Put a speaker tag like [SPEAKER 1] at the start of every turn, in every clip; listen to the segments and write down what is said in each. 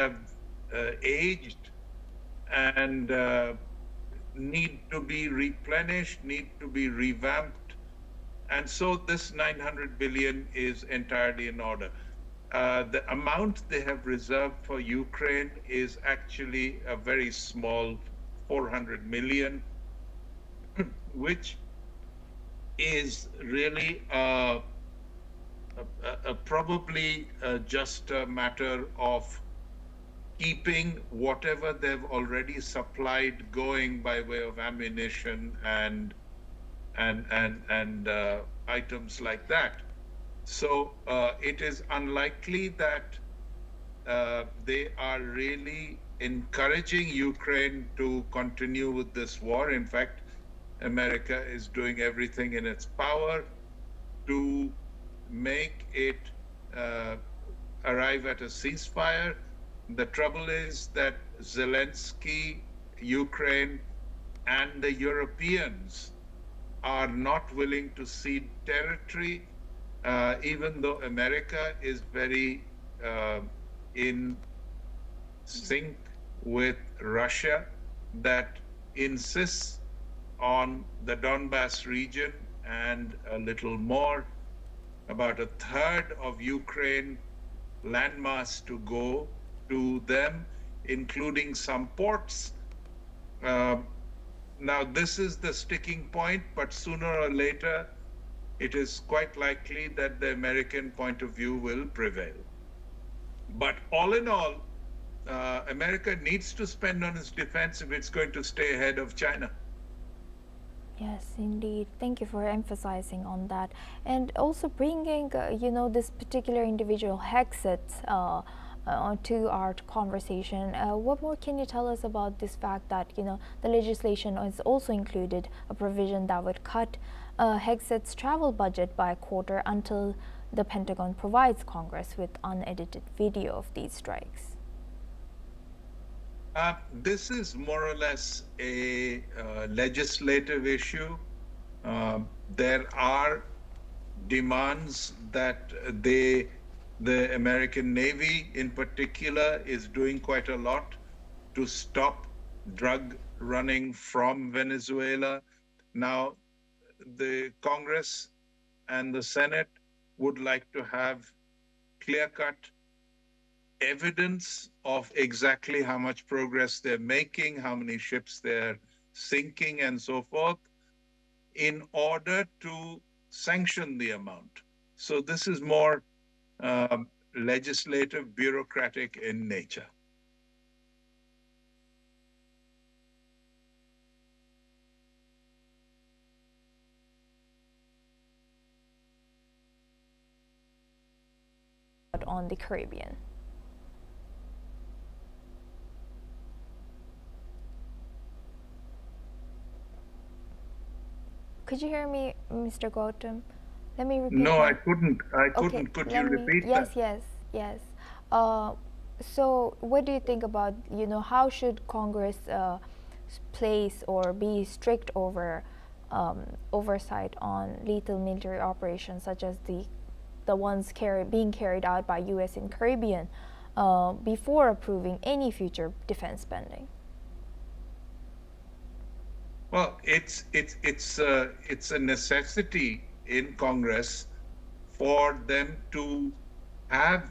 [SPEAKER 1] have aged and need to be replenished, need to be revamped. And so this 900 billion is entirely in order. The amount they have reserved for Ukraine is actually a very small 400 million, which is really probably just a matter of keeping whatever they've already supplied going by way of ammunition and items like that. So it is unlikely that they are really encouraging Ukraine to continue with this war. In fact, America is doing everything in its power to make it arrive at a ceasefire. The trouble is that Zelensky, Ukraine, and the Europeans are not willing to cede territory, even though America is very in sync with Russia, that insists on the Donbas region and a little more, about a third of Ukraine landmass to go to them, including some ports. Now, this is the sticking point, but sooner or later, it is quite likely that the American point of view will prevail. But all in all, America needs to spend on its defense if it's going to stay ahead of China.
[SPEAKER 2] Yes, indeed. Thank you for emphasizing on that, and also bringing, this particular individual Hexet to our conversation. What more can you tell us about this fact that the legislation has also included a provision that would cut Hexet's travel budget by a quarter until the Pentagon provides Congress with unedited video of these strikes?
[SPEAKER 1] This is more or less a legislative issue. There are demands that the American Navy in particular is doing quite a lot to stop drug running from Venezuela. Now, the Congress and the Senate would like to have clear-cut evidence of exactly how much progress they're making, how many ships they're sinking, and so forth, in order to sanction the amount. So this is more legislative, bureaucratic in nature.
[SPEAKER 2] On the Caribbean. Could you hear me, Mr. Gautam? Let me repeat.
[SPEAKER 1] No, I couldn't.
[SPEAKER 2] Okay,
[SPEAKER 1] Could you repeat
[SPEAKER 2] that?
[SPEAKER 1] Yes.
[SPEAKER 2] So, what do you think about how should Congress place or be strict over oversight on lethal military operations such as the ones being carried out by U.S. in Caribbean before approving any future defense spending?
[SPEAKER 1] Well, it's a necessity in Congress for them to have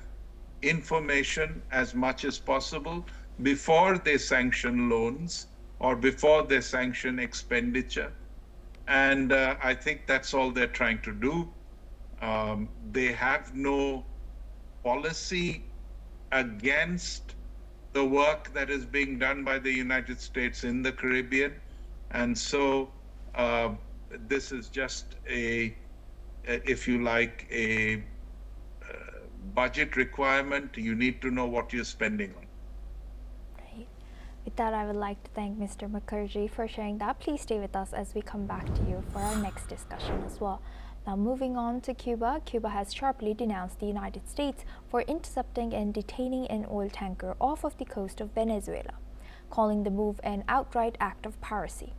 [SPEAKER 1] information as much as possible before they sanction loans or before they sanction expenditure. And I think that's all they're trying to do. They have no policy against the work that is being done by the United States in the Caribbean. And so this is just if you like, a budget requirement. You need to know what you're spending on.
[SPEAKER 2] Right. With that, I would like to thank Mr. Mukherjee for sharing that. Please stay with us as we come back to you for our next discussion as well. Now, moving on to Cuba. Cuba has sharply denounced the United States for intercepting and detaining an oil tanker off of the coast of Venezuela, calling the move an outright act of piracy.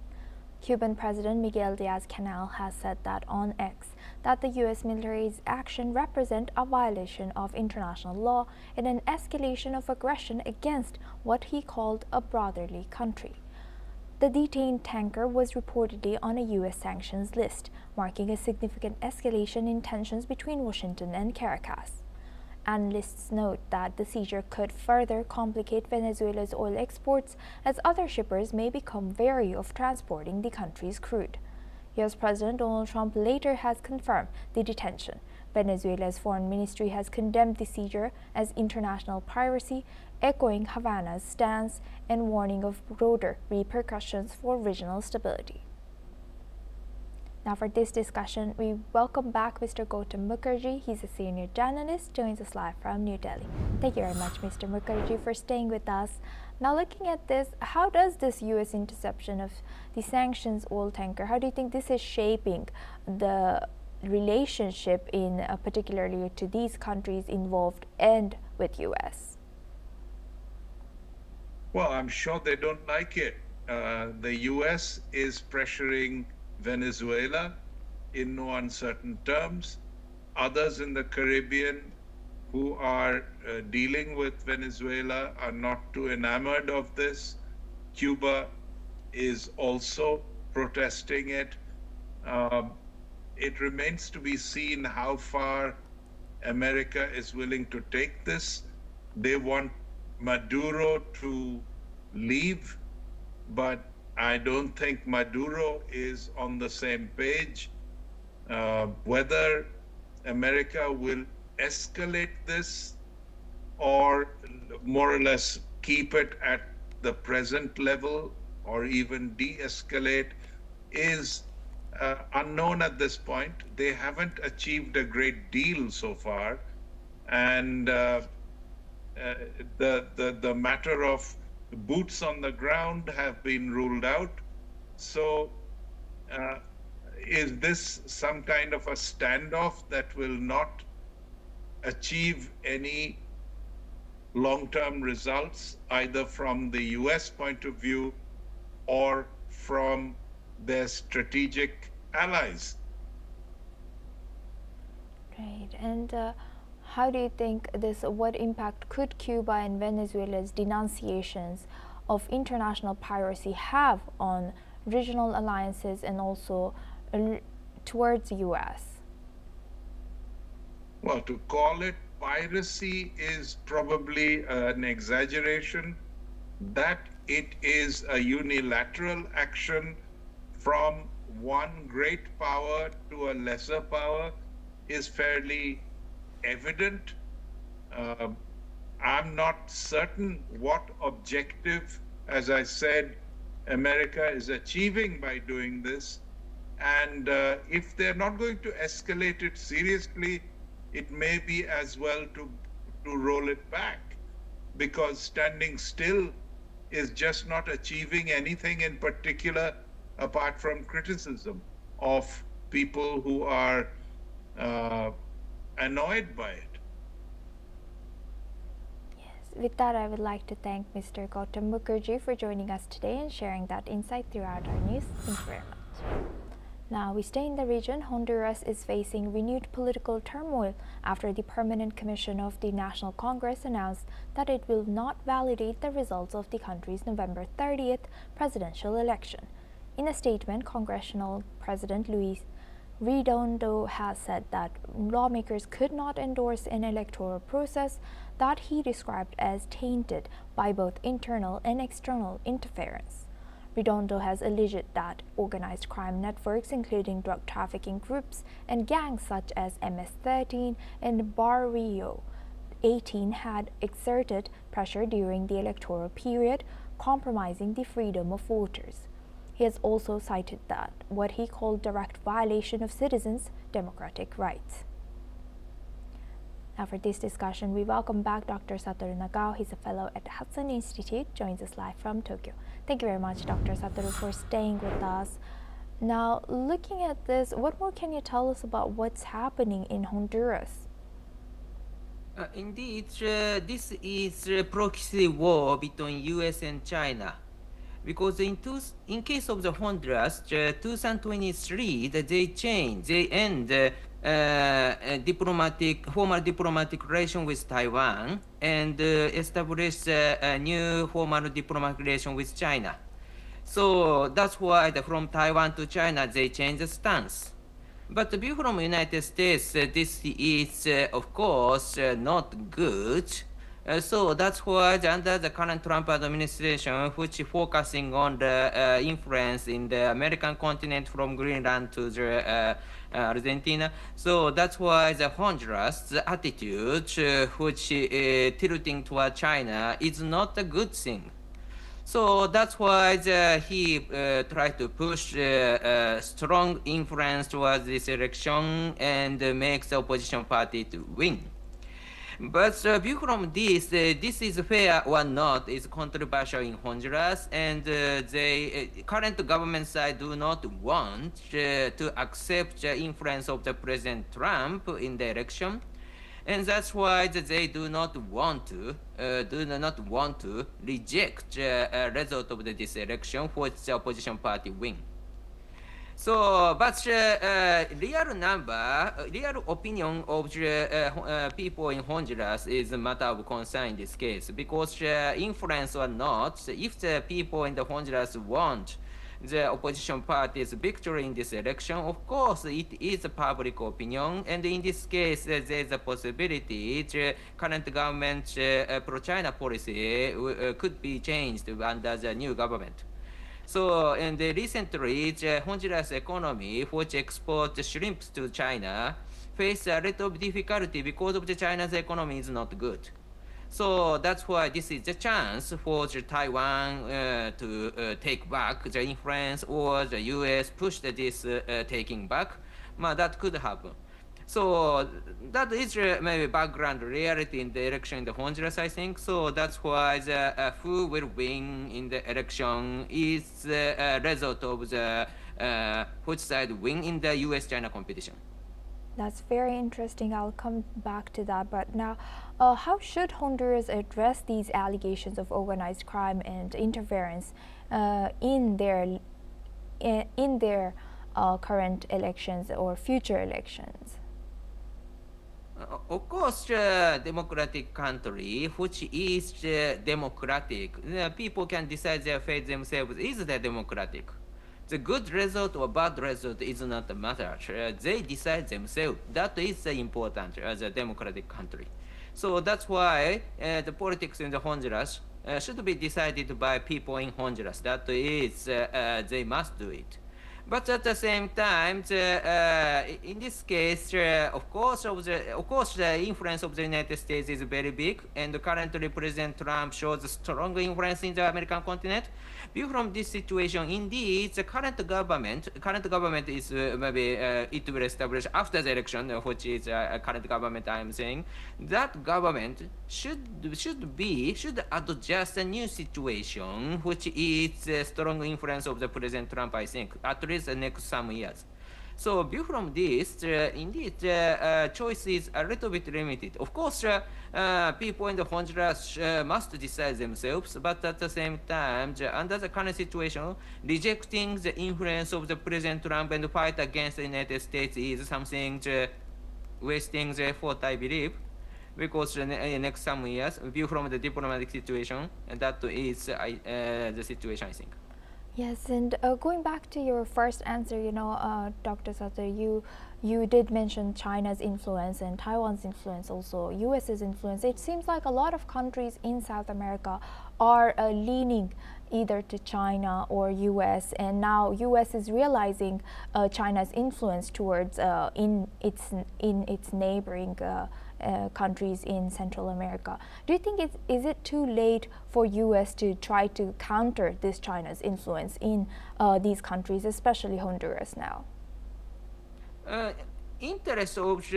[SPEAKER 2] Cuban President Miguel Diaz-Canel has said that on X that the U.S. military's action represent a violation of international law and an escalation of aggression against what he called a brotherly country. The detained tanker was reportedly on a U.S. sanctions list, marking a significant escalation in tensions between Washington and Caracas. Analysts note that the seizure could further complicate Venezuela's oil exports as other shippers may become wary of transporting the country's crude. U.S. President Donald Trump later has confirmed the detention. Venezuela's foreign ministry has condemned the seizure as international piracy, echoing Havana's stance and warning of broader repercussions for regional stability. Now for this discussion, we welcome back Mr. Gautam Mukherjee. He's a senior journalist, joins us live from New Delhi. Thank you very much, Mr. Mukherjee, for staying with us. Now looking at this, how does this U.S. interception of the sanctions oil tanker, how do you think this is shaping the relationship in particularly to these countries involved and with U.S.?
[SPEAKER 1] Well, I'm sure they don't like it. The U.S. is pressuring Venezuela in no uncertain terms. Others in the Caribbean who are dealing with Venezuela are not too enamored of this. Cuba is also protesting it. It remains to be seen how far America is willing to take this. They want Maduro to leave, but I don't think Maduro is on the same page. Whether America will escalate this or more or less keep it at the present level or even de-escalate is unknown at this point. They haven't achieved a great deal so far, and the matter of boots on the ground have been ruled out. So is this some kind of a standoff that will not achieve any long-term results, either from the US point of view or from their strategic allies?
[SPEAKER 2] Right, and how do you think this, what impact could Cuba and Venezuela's denunciations of international piracy have on regional alliances and also towards the U.S.?
[SPEAKER 1] Well, to call it piracy is probably an exaggeration. That it is a unilateral action from one great power to a lesser power is fairly evident. I'm not certain what objective, as I said, America is achieving by doing this. And if they're not going to escalate it seriously, it may be as well to roll it back, because standing still is just not achieving anything in particular apart from criticism of people who are annoyed by it.
[SPEAKER 2] Yes, with that I would like to thank Mr. Gautam Mukherjee for joining us today and sharing that insight throughout our news. Thank you very much. Now we stay in the region. Honduras is facing renewed political turmoil after the Permanent Commission of the National Congress announced that it will not validate the results of the country's November 30th presidential election. In a statement, Congressional President Luis Redondo has said that lawmakers could not endorse an electoral process that he described as tainted by both internal and external interference. Redondo has alleged that organized crime networks, including drug trafficking groups and gangs such as MS-13 and Barrio 18, had exerted pressure during the electoral period, compromising the freedom of voters. He has also cited that what he called direct violation of citizens' democratic rights. Now for this discussion, we welcome back Dr. Satoru Nagao. He's a fellow at the Hudson Institute, joins us live from Tokyo. Thank you very much, Dr. Satoru, for staying with us. Now, looking at this, what more can you tell us about what's happening in Honduras?
[SPEAKER 3] Indeed, this is a proxy war between US and China. because in case of the Honduras, 2023, they end formal diplomatic relation with Taiwan and establish a new formal diplomatic relation with China. So that's why from Taiwan to China they change the stance. But the view from United States, this is of course not good. So that's why under the current Trump administration, which is focusing on the influence in the American continent from Greenland to the Argentina. So that's why the Honduras, the attitude which tilting toward China is not a good thing. So that's why he tried to push strong influence towards this election and make the opposition party to win. But view from this is fair or not is controversial in Honduras, and the current government side do not want to accept the influence of the President Trump in the election. And that's why they do not want to reject the result of this election for the opposition party win. So, but real opinion of the people in Honduras is a matter of concern in this case, because influence or not, if the people in the Honduras want the opposition party's victory in this election, of course it is a public opinion, and in this case there is a possibility the current government pro-China policy could be changed under the new government. So, and recently, the Honduras economy, which exports shrimps to China, face a little difficulty because of the China's economy is not good. So that's why this is the chance for the Taiwan to take back the influence, or the U.S. push this taking back. That could happen. So that is maybe background reality in the election in the Honduras, I think. So that's why the who will win in the election is the result of the which side win in the U.S.-China competition.
[SPEAKER 2] That's very interesting. I'll come back to that. But now, how should Honduras address these allegations of organized crime and interference in their current elections or future elections?
[SPEAKER 3] Of course, democratic country, which is democratic, people can decide their fate themselves. Is that democratic? The good result or bad result is not a matter. They decide themselves. That is important as a democratic country. So that's why the politics in the Honduras should be decided by people in Honduras. That is, they must do it. But at the same time, in this case, of course, the influence of the United States is very big, and currently President Trump shows strong influence in the American continent. View from this situation, indeed, the current government is maybe it will establish after the election, which is current government. I am saying that government should adjust a new situation, which is strong influence of the President Trump. I think at least the next some years. So view from this, indeed, choice is a little bit limited. Of course, people in the Honduras must decide themselves, but at the same time, under the current situation, rejecting the influence of the President Trump and fight against the United States is something wasting the effort, I believe, because next some years, view from the diplomatic situation, and that is the situation, I think.
[SPEAKER 2] Yes, and going back to your first answer, Dr. Sutter, you did mention China's influence and Taiwan's influence, also US's influence. It seems like a lot of countries in South America are leaning either to China or US, and now US is realizing China's influence towards in its neighboring countries in Central America. Do you think is it too late for US to try to counter this China's influence in these countries, especially Honduras now?
[SPEAKER 3] Interest of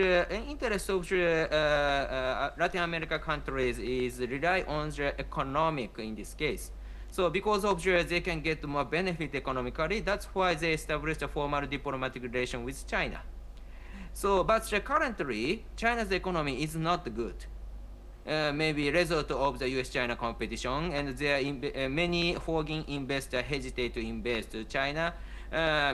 [SPEAKER 3] Latin America countries is rely on the economic in this case. So because of they can get more benefit economically, that's why they established a formal diplomatic relation with China. So, but currently, China's economy is not good. maybe result of the U.S.-China competition, and there are many foreign investors hesitate to invest to China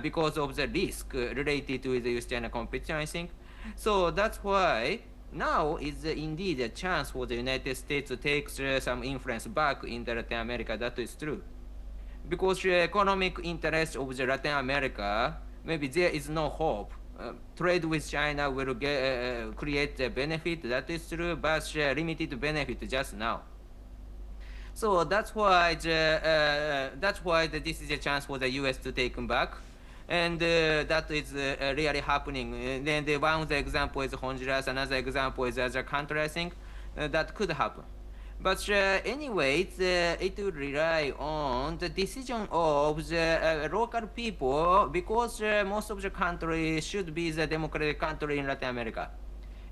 [SPEAKER 3] because of the risk related to the U.S.-China competition, I think. So that's why now is indeed a chance for the United States to take some influence back in Latin America. That is true. Because the economic interest of the Latin America, maybe there is no hope. Trade with China will create a benefit, that is true, but limited benefit just now. So that's why this is a chance for the U.S. to take them back, and that is really happening. Then one of the example is Honduras, another example is other country. I think that could happen. But anyway, it will rely on the decision of the local people, because most of the country should be the democratic country in Latin America.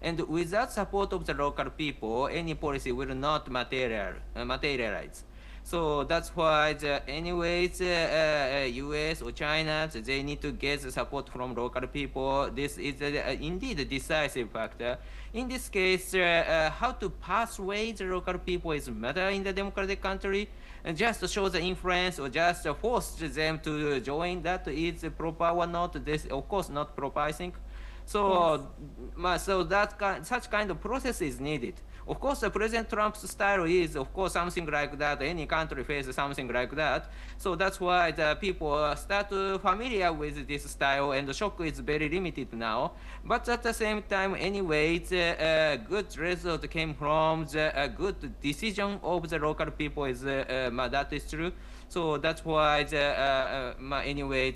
[SPEAKER 3] And without support of the local people, any policy will not materialize. So that's why, anyways, US or China, they need to get the support from local people. This is indeed a decisive factor. In this case, how to persuade the local people is matter in the democratic country. And just to show the influence or just force them to join, that is proper or not. This, of course, not proper, I think. So, yes. So such kind of process is needed. Of course, President Trump's style is, of course, something like that. Any country faces something like that. So that's why the people start familiar with this style, and the shock is very limited now. But at the same time, anyway, the good result came from the good decision of the local people. Is that is true. So that's why, anyway,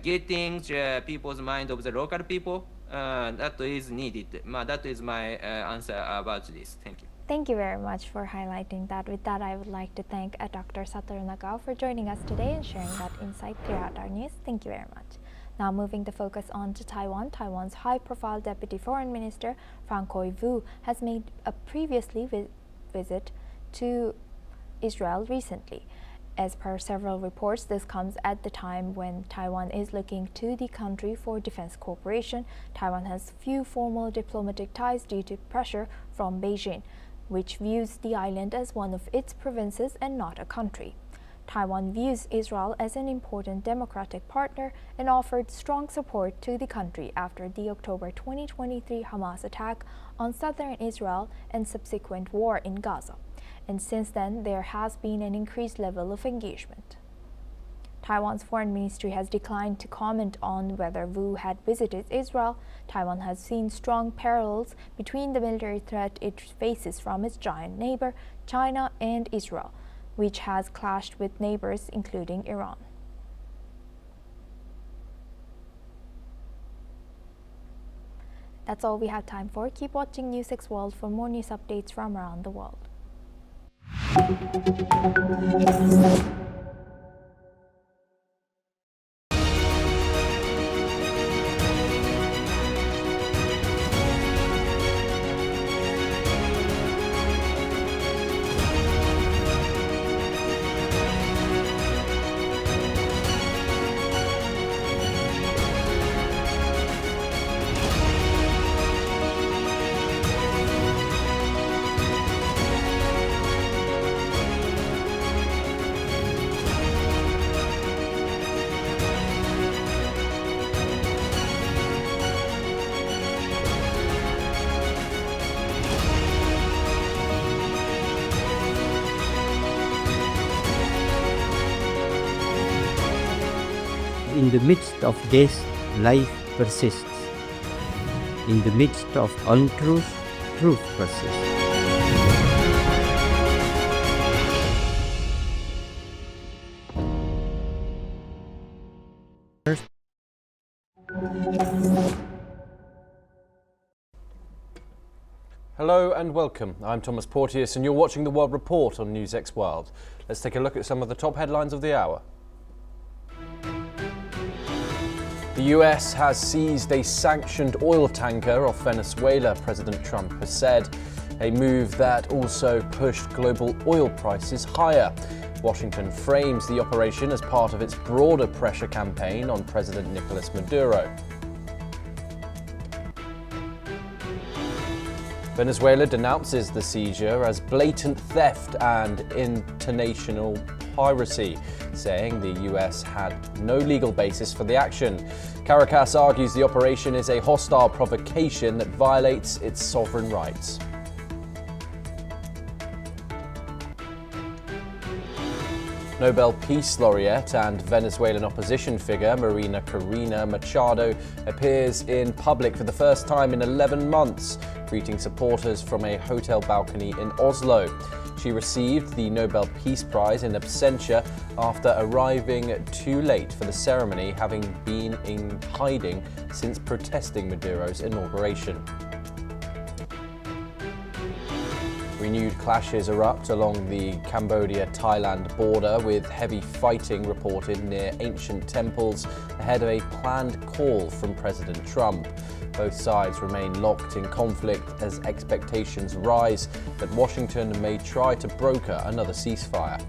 [SPEAKER 3] getting the people's mind of the local people, that is needed. That is my answer about this. Thank you.
[SPEAKER 2] Thank you very much for highlighting that. With that, I would like to thank Dr. Satoru Nagao for joining us today and sharing that insight throughout our news. Thank you very much. Now moving the focus on to Taiwan, Taiwan's high-profile Deputy Foreign Minister, Francois Vu, has made a previously visit to Israel recently. As per several reports, this comes at the time when Taiwan is looking to the country for defense cooperation. Taiwan has few formal diplomatic ties due to pressure from Beijing, which views the island as one of its provinces and not a country. Taiwan views Israel as an important democratic partner and offered strong support to the country after the October 2023 Hamas attack on southern Israel and subsequent war in Gaza. And since then, there has been an increased level of engagement. Taiwan's foreign ministry has declined to comment on whether Vu had visited Israel. Taiwan has seen strong parallels between the military threat it faces from its giant neighbor, China, and Israel, which has clashed with neighbors including Iran. That's all we have time for. Keep watching News 6 World for more news updates from around the world.
[SPEAKER 4] In the midst of death, life persists. In the midst of untruth, truth persists.
[SPEAKER 5] Hello and welcome. I'm Thomas Porteous and you're watching the World Report on News X World. Let's take a look at some of the top headlines of the hour. The US has seized a sanctioned oil tanker off Venezuela, President Trump has said, a move that also pushed global oil prices higher. Washington frames the operation as part of its broader pressure campaign on President Nicolas Maduro. Venezuela denounces the seizure as blatant theft and international piracy, saying the US had no legal basis for the action. Caracas argues the operation is a hostile provocation that violates its sovereign rights. Nobel Peace Laureate and Venezuelan opposition figure Maria Corina Machado appears in public for the first time in 11 months, greeting supporters from a hotel balcony in Oslo. She received the Nobel Peace Prize in absentia after arriving too late for the ceremony, having been in hiding since protesting Maduro's inauguration. Renewed clashes erupt along the Cambodia Thailand border, with heavy fighting reported near ancient temples ahead of a planned call from President Trump. Both sides remain locked in conflict as expectations rise that Washington may try to broker another ceasefire.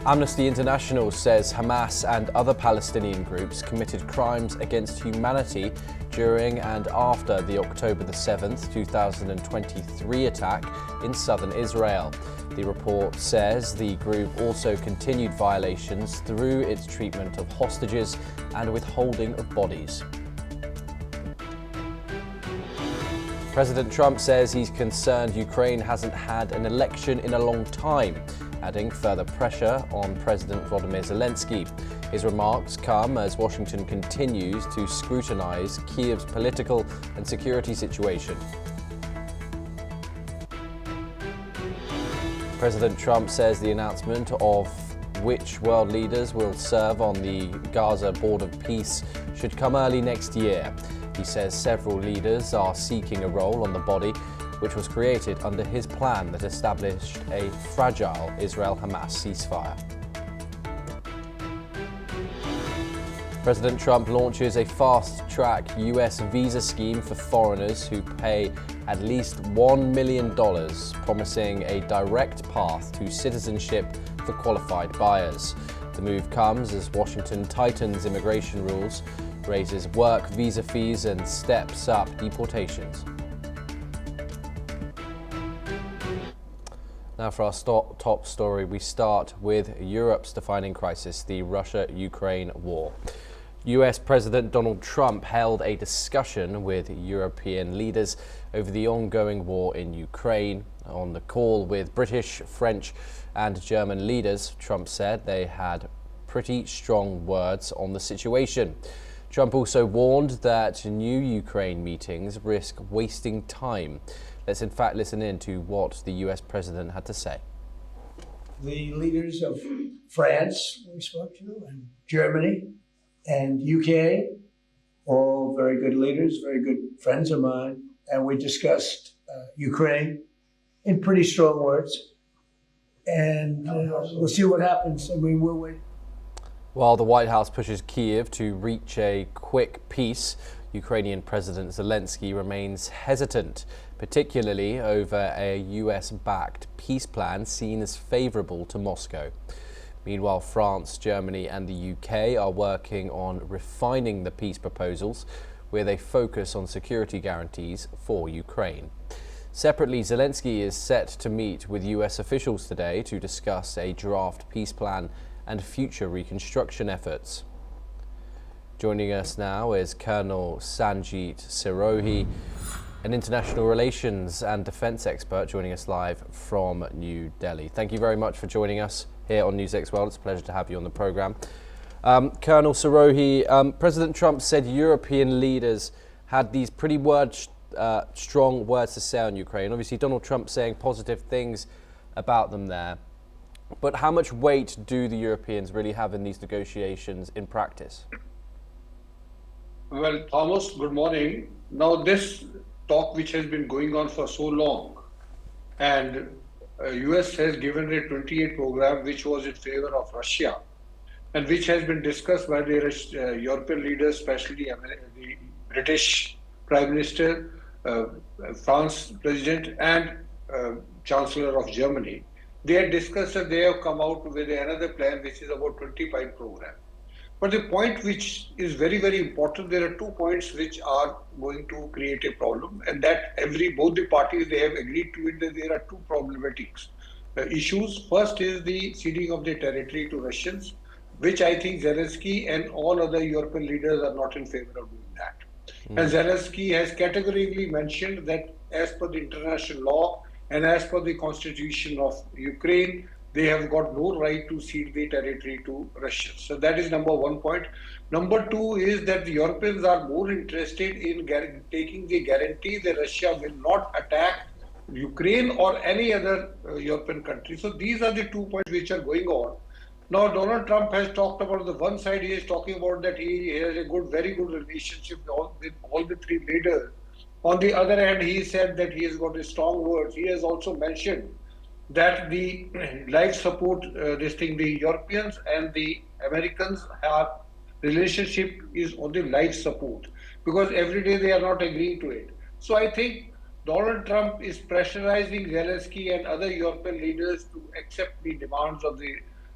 [SPEAKER 5] Amnesty International says Hamas and other Palestinian groups committed crimes against humanity during and after the October 7th, 2023 attack in southern Israel. The report says the group also continued violations through its treatment of hostages and withholding of bodies. President Trump says he's concerned Ukraine hasn't had an election in a long time, adding further pressure on President Volodymyr Zelensky. His remarks come as Washington continues to scrutinize Kiev's political and security situation. President Trump says the announcement of which world leaders will serve on the Gaza Board of Peace should come early next year. He says several leaders are seeking a role on the body, which was created under his plan that established a fragile Israel-Hamas ceasefire. President Trump launches a fast-track US visa scheme for foreigners who pay at least $1 million, promising a direct path to citizenship for qualified buyers. The move comes as Washington tightens immigration rules, raises work visa fees, and steps up deportations. Now for our top story, we start with Europe's defining crisis, the Russia-Ukraine war. US President Donald Trump held a discussion with European leaders over the ongoing war in Ukraine. On the call with British, French, and German leaders, Trump said they had pretty strong words on the situation. Trump also warned that new Ukraine meetings risk wasting time. Let's in fact listen in to what the US president had to say.
[SPEAKER 6] The leaders of France, we spoke to, and Germany, and UK, all very good leaders, very good friends of mine, and we discussed Ukraine in pretty strong words, and we'll see what happens. I mean, we'll wait.
[SPEAKER 5] While the White House pushes Kyiv to reach a quick peace, Ukrainian President Zelensky remains hesitant, particularly over a US-backed peace plan seen as favorable to Moscow. Meanwhile, France, Germany, and the UK are working on refining the peace proposals with a focus on security guarantees for Ukraine. Separately, Zelensky is set to meet with US officials today to discuss a draft peace plan and future reconstruction efforts. Joining us now is Colonel Sanjit Sirohi, an international relations and defense expert, joining us live from New Delhi. Thank you very much for joining us here on NewsX World. It's a pleasure to have you on the program. Colonel Sirohi, President Trump said European leaders had these pretty strong words to say on Ukraine. Obviously, Donald Trump saying positive things about them there. But how much weight do the Europeans really have in these negotiations in practice?
[SPEAKER 7] Well, Thomas, good morning. Now, this talk which has been going on for so long, and US has given a 28 program which was in favor of Russia, and which has been discussed by the European leaders, especially the British Prime Minister, France President, and Chancellor of Germany. They had discussed and they have come out with another plan which is about 25 program. But the point which is very, very important, there are 2 points which are going to create a problem, and that both the parties, they have agreed to it, that there are two problematic issues. First is the ceding of the territory to Russians, which I think Zelensky and all other European leaders are not in favor of doing that. And Zelensky has categorically mentioned that as per the international law and as per the constitution of Ukraine, they have got no right to cede the territory to Russia. So that is number 1 point. Number 2 is that the Europeans are more interested in taking the guarantee that Russia will not attack Ukraine or any other European country. So these are the 2 points which are going on. Now, Donald Trump has talked about, the one side he is talking about that he has a very good relationship with all the three leaders. On the other hand, he said that he has got a strong words. He has also mentioned that the life support, the Europeans and the Americans have relationship is on the life support, because every day they are not agreeing to it. So I think Donald Trump is pressurizing Zelensky and other European leaders to accept the demands of the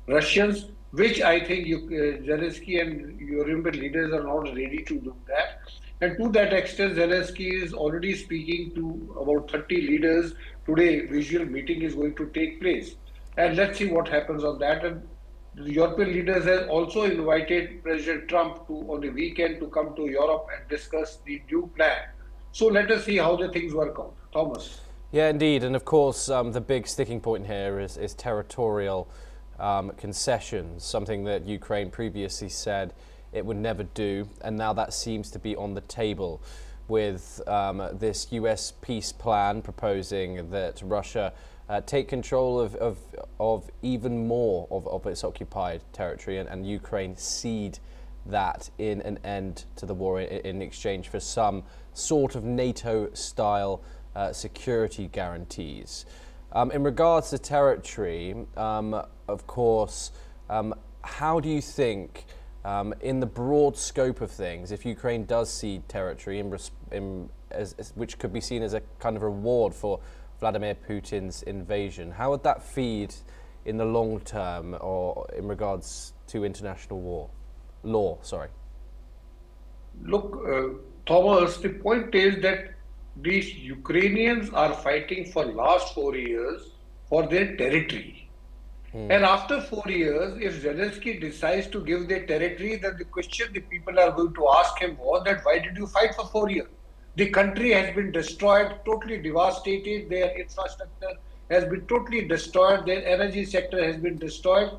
[SPEAKER 7] Russians, which I think Zelensky and European leaders are not ready to do that. And to that extent, Zelensky is already speaking to about 30 leaders. Today, visual meeting is going to take place. And let's see what happens on that. And the European leaders have also invited President Trump on the weekend to come to Europe and discuss the new plan. So let us see how the things work out. Thomas.
[SPEAKER 5] Yeah, indeed. And of course, the big sticking point here is territorial concessions, something that Ukraine previously said it would never do, and now that seems to be on the table with this US peace plan proposing that Russia take control of even more of its occupied territory, and Ukraine cede that in an end to the war in exchange for some sort of NATO-style security guarantees. In regards to territory, of course, how do you think, in the broad scope of things, if Ukraine does cede territory, which could be seen as a kind of reward for Vladimir Putin's invasion, how would that feed in the long term, or in regards to international law?
[SPEAKER 7] Look, Thomas, the point is that these Ukrainians are fighting for last 4 years for their territory. And after 4 years, if Zelensky decides to give their territory, then the question the people are going to ask him was that why did you fight for 4 years? The country has been destroyed, totally devastated, their infrastructure has been totally destroyed, their energy sector has been destroyed.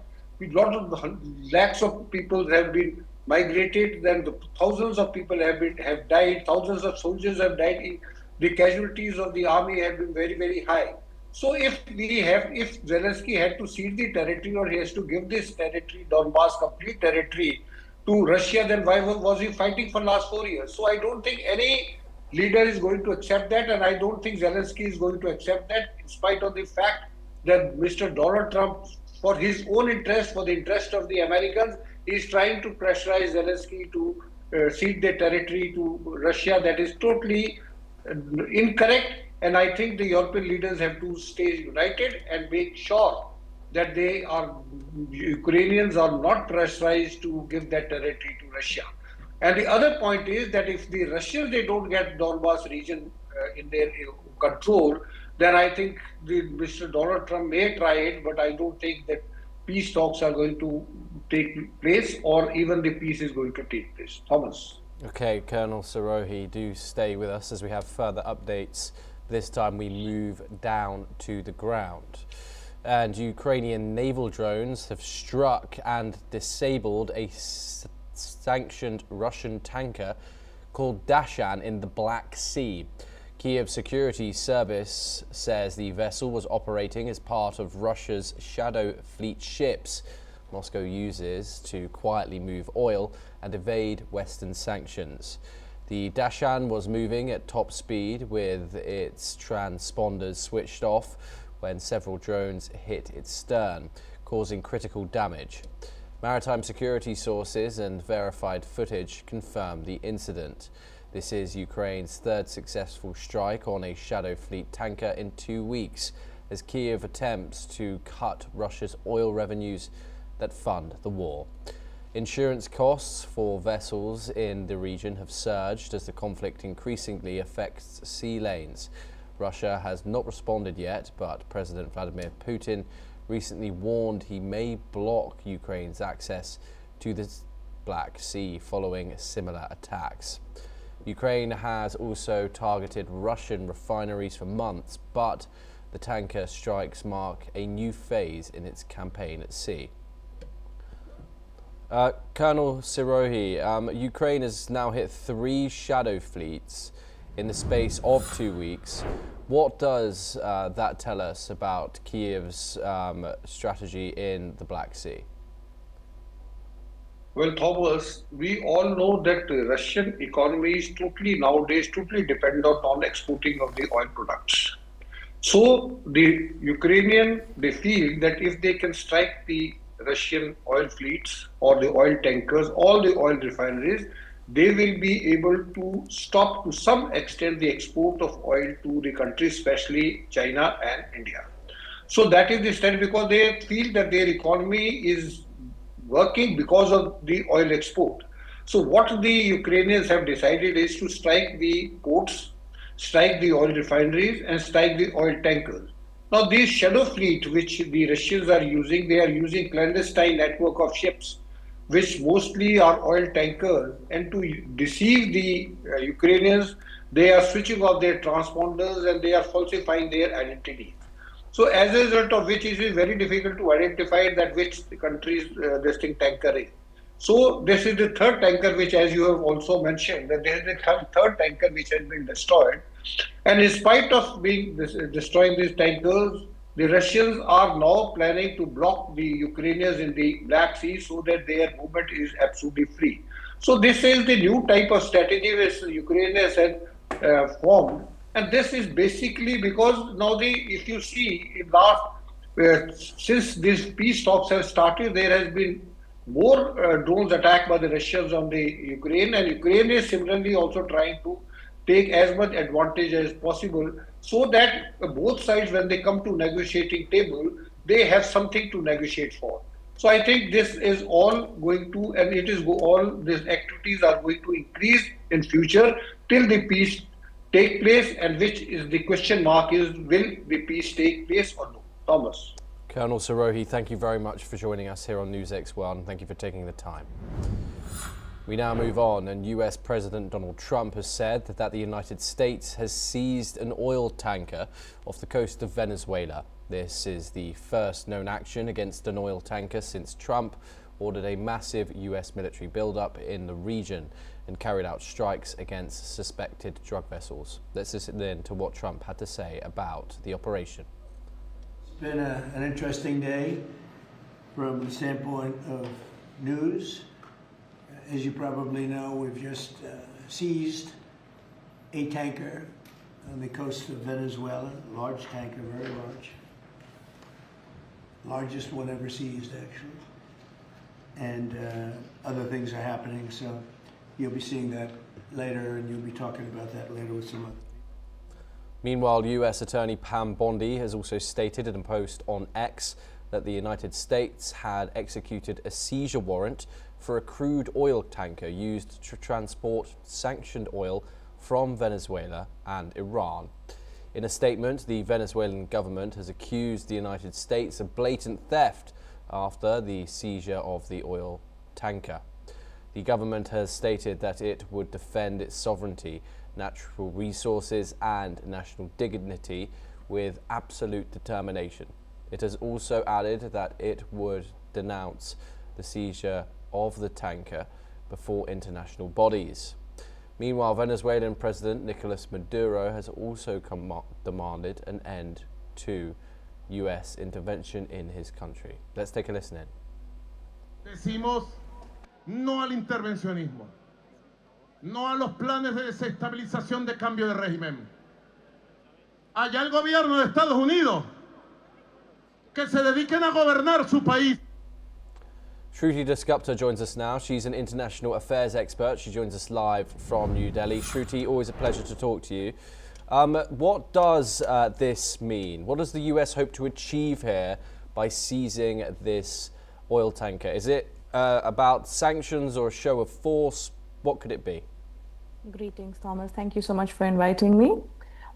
[SPEAKER 7] Lakhs of people have been migrated, then thousands of people have died, thousands of soldiers have died. The casualties of the army have been very, very high. So if Zelensky had to cede the territory, or he has to give this territory, Donbass complete territory, to Russia, then why was he fighting for last 4 years? So I don't think any leader is going to accept that, and I don't think Zelensky is going to accept that, in spite of the fact that Mr. Donald Trump, for his own interest, for the interest of the Americans, is trying to pressurize Zelensky to cede their territory to Russia. That is totally incorrect, and I think the European leaders have to stay united and make sure that Ukrainians are not pressurized to give that territory to Russia. And the other point is that if the Russians, they don't get Donbass region in their control, then I think Mr. Donald Trump may try it, but I don't think that peace talks are going to take place, or even the peace is going to take place. Thomas.
[SPEAKER 5] Okay, Colonel Sirohi, do stay with us as we have further updates. This time we move down to the ground. And Ukrainian naval drones have struck and disabled a sanctioned Russian tanker called Dashan in the Black Sea. Kiev Security Service says the vessel was operating as part of Russia's Shadow Fleet ships Moscow uses to quietly move oil and evade Western sanctions. The Dashan was moving at top speed with its transponders switched off when several drones hit its stern, causing critical damage. Maritime security sources and verified footage confirm the incident. This is Ukraine's third successful strike on a Shadow Fleet tanker in 2 weeks, as Kiev attempts to cut Russia's oil revenues that fund the war. Insurance costs for vessels in the region have surged as the conflict increasingly affects sea lanes. Russia has not responded yet, but President Vladimir Putin recently warned he may block Ukraine's access to the Black Sea following similar attacks. Ukraine has also targeted Russian refineries for months, but the tanker strikes mark a new phase in its campaign at sea. Colonel Sirohi, Ukraine has now hit 3 shadow fleets in the space of 2 weeks. What does that tell us about Kiev's strategy in the Black Sea?
[SPEAKER 7] Well, Thomas, we all know that the Russian economy is nowadays totally dependent on exporting of the oil products. So the Ukrainian, they feel that if they can strike the Russian oil fleets or the oil tankers, all the oil refineries, they will be able to stop to some extent the export of oil to the countries, especially China and India. So that is the stand, because they feel that their economy is working because of the oil export. So what the Ukrainians have decided is to strike the ports, strike the oil refineries, and strike the oil tankers. Now, these shadow fleet which the Russians are using, they are using clandestine network of ships, which mostly are oil tankers, and to deceive the Ukrainians, they are switching off their transponders and they are falsifying their identity. So as a result of which it is very difficult to identify that which country's this thing tanker is. So this is the third tanker which, as you have also mentioned, that there is the third tanker which has been destroyed. And in spite of being destroying these tankers, the Russians are now planning to block the Ukrainians in the Black Sea so that their movement is absolutely free. So this is the new type of strategy which the Ukrainians had formed. And this is basically because now if you see in since these peace talks have started, there has been more drones attacked by the Russians on the Ukraine, and Ukraine is similarly also trying to take as much advantage as possible so that both sides, when they come to negotiating table, they have something to negotiate for. So I think this is all going to, and it is all these activities are going to increase in future till the peace take place, and which is the question mark is, will the peace take place or no? Thomas.
[SPEAKER 5] Colonel Sirohi, thank you very much for joining us here on NewsX1. Thank you for taking the time. We now move on, and US President Donald Trump has said that the United States has seized an oil tanker off the coast of Venezuela. This is the first known action against an oil tanker since Trump ordered a massive US military buildup in the region and carried out strikes against suspected drug vessels. Let's listen in to what Trump had to say about the operation.
[SPEAKER 6] It's been an interesting day from the standpoint of news. As you probably know, we've just seized a tanker on the coast of Venezuela, large tanker, very large. Largest one ever seized, actually. And other things are happening, so you'll be seeing that later, and you'll be talking about that later with some other.
[SPEAKER 5] Meanwhile, US Attorney Pam Bondi has also stated in a post on X that the United States had executed a seizure warrant for a crude oil tanker used to transport sanctioned oil from Venezuela and Iran. In a statement, the Venezuelan government has accused the United States of blatant theft after the seizure of the oil tanker. The government has stated that it would defend its sovereignty, natural resources and national dignity with absolute determination. It has also added that it would denounce the seizure of the tanker before international bodies. Meanwhile, Venezuelan President Nicolas Maduro has also demanded an end to US intervention in his country. Let's take a listen in.
[SPEAKER 8] Decimos no al intervencionismo, no a los planes de desestabilización de cambio de régimen. Allá el gobierno de Estados Unidos, que se dediquen a gobernar su país.
[SPEAKER 5] Shruti Dasgupta joins us now. She's an international affairs expert. She joins us live from New Delhi. Shruti, always a pleasure to talk to you. What does this mean? What does the US hope to achieve here by seizing this oil tanker? Is it about sanctions or a show of force? What could it be?
[SPEAKER 9] Greetings, Thomas. Thank you so much for inviting me.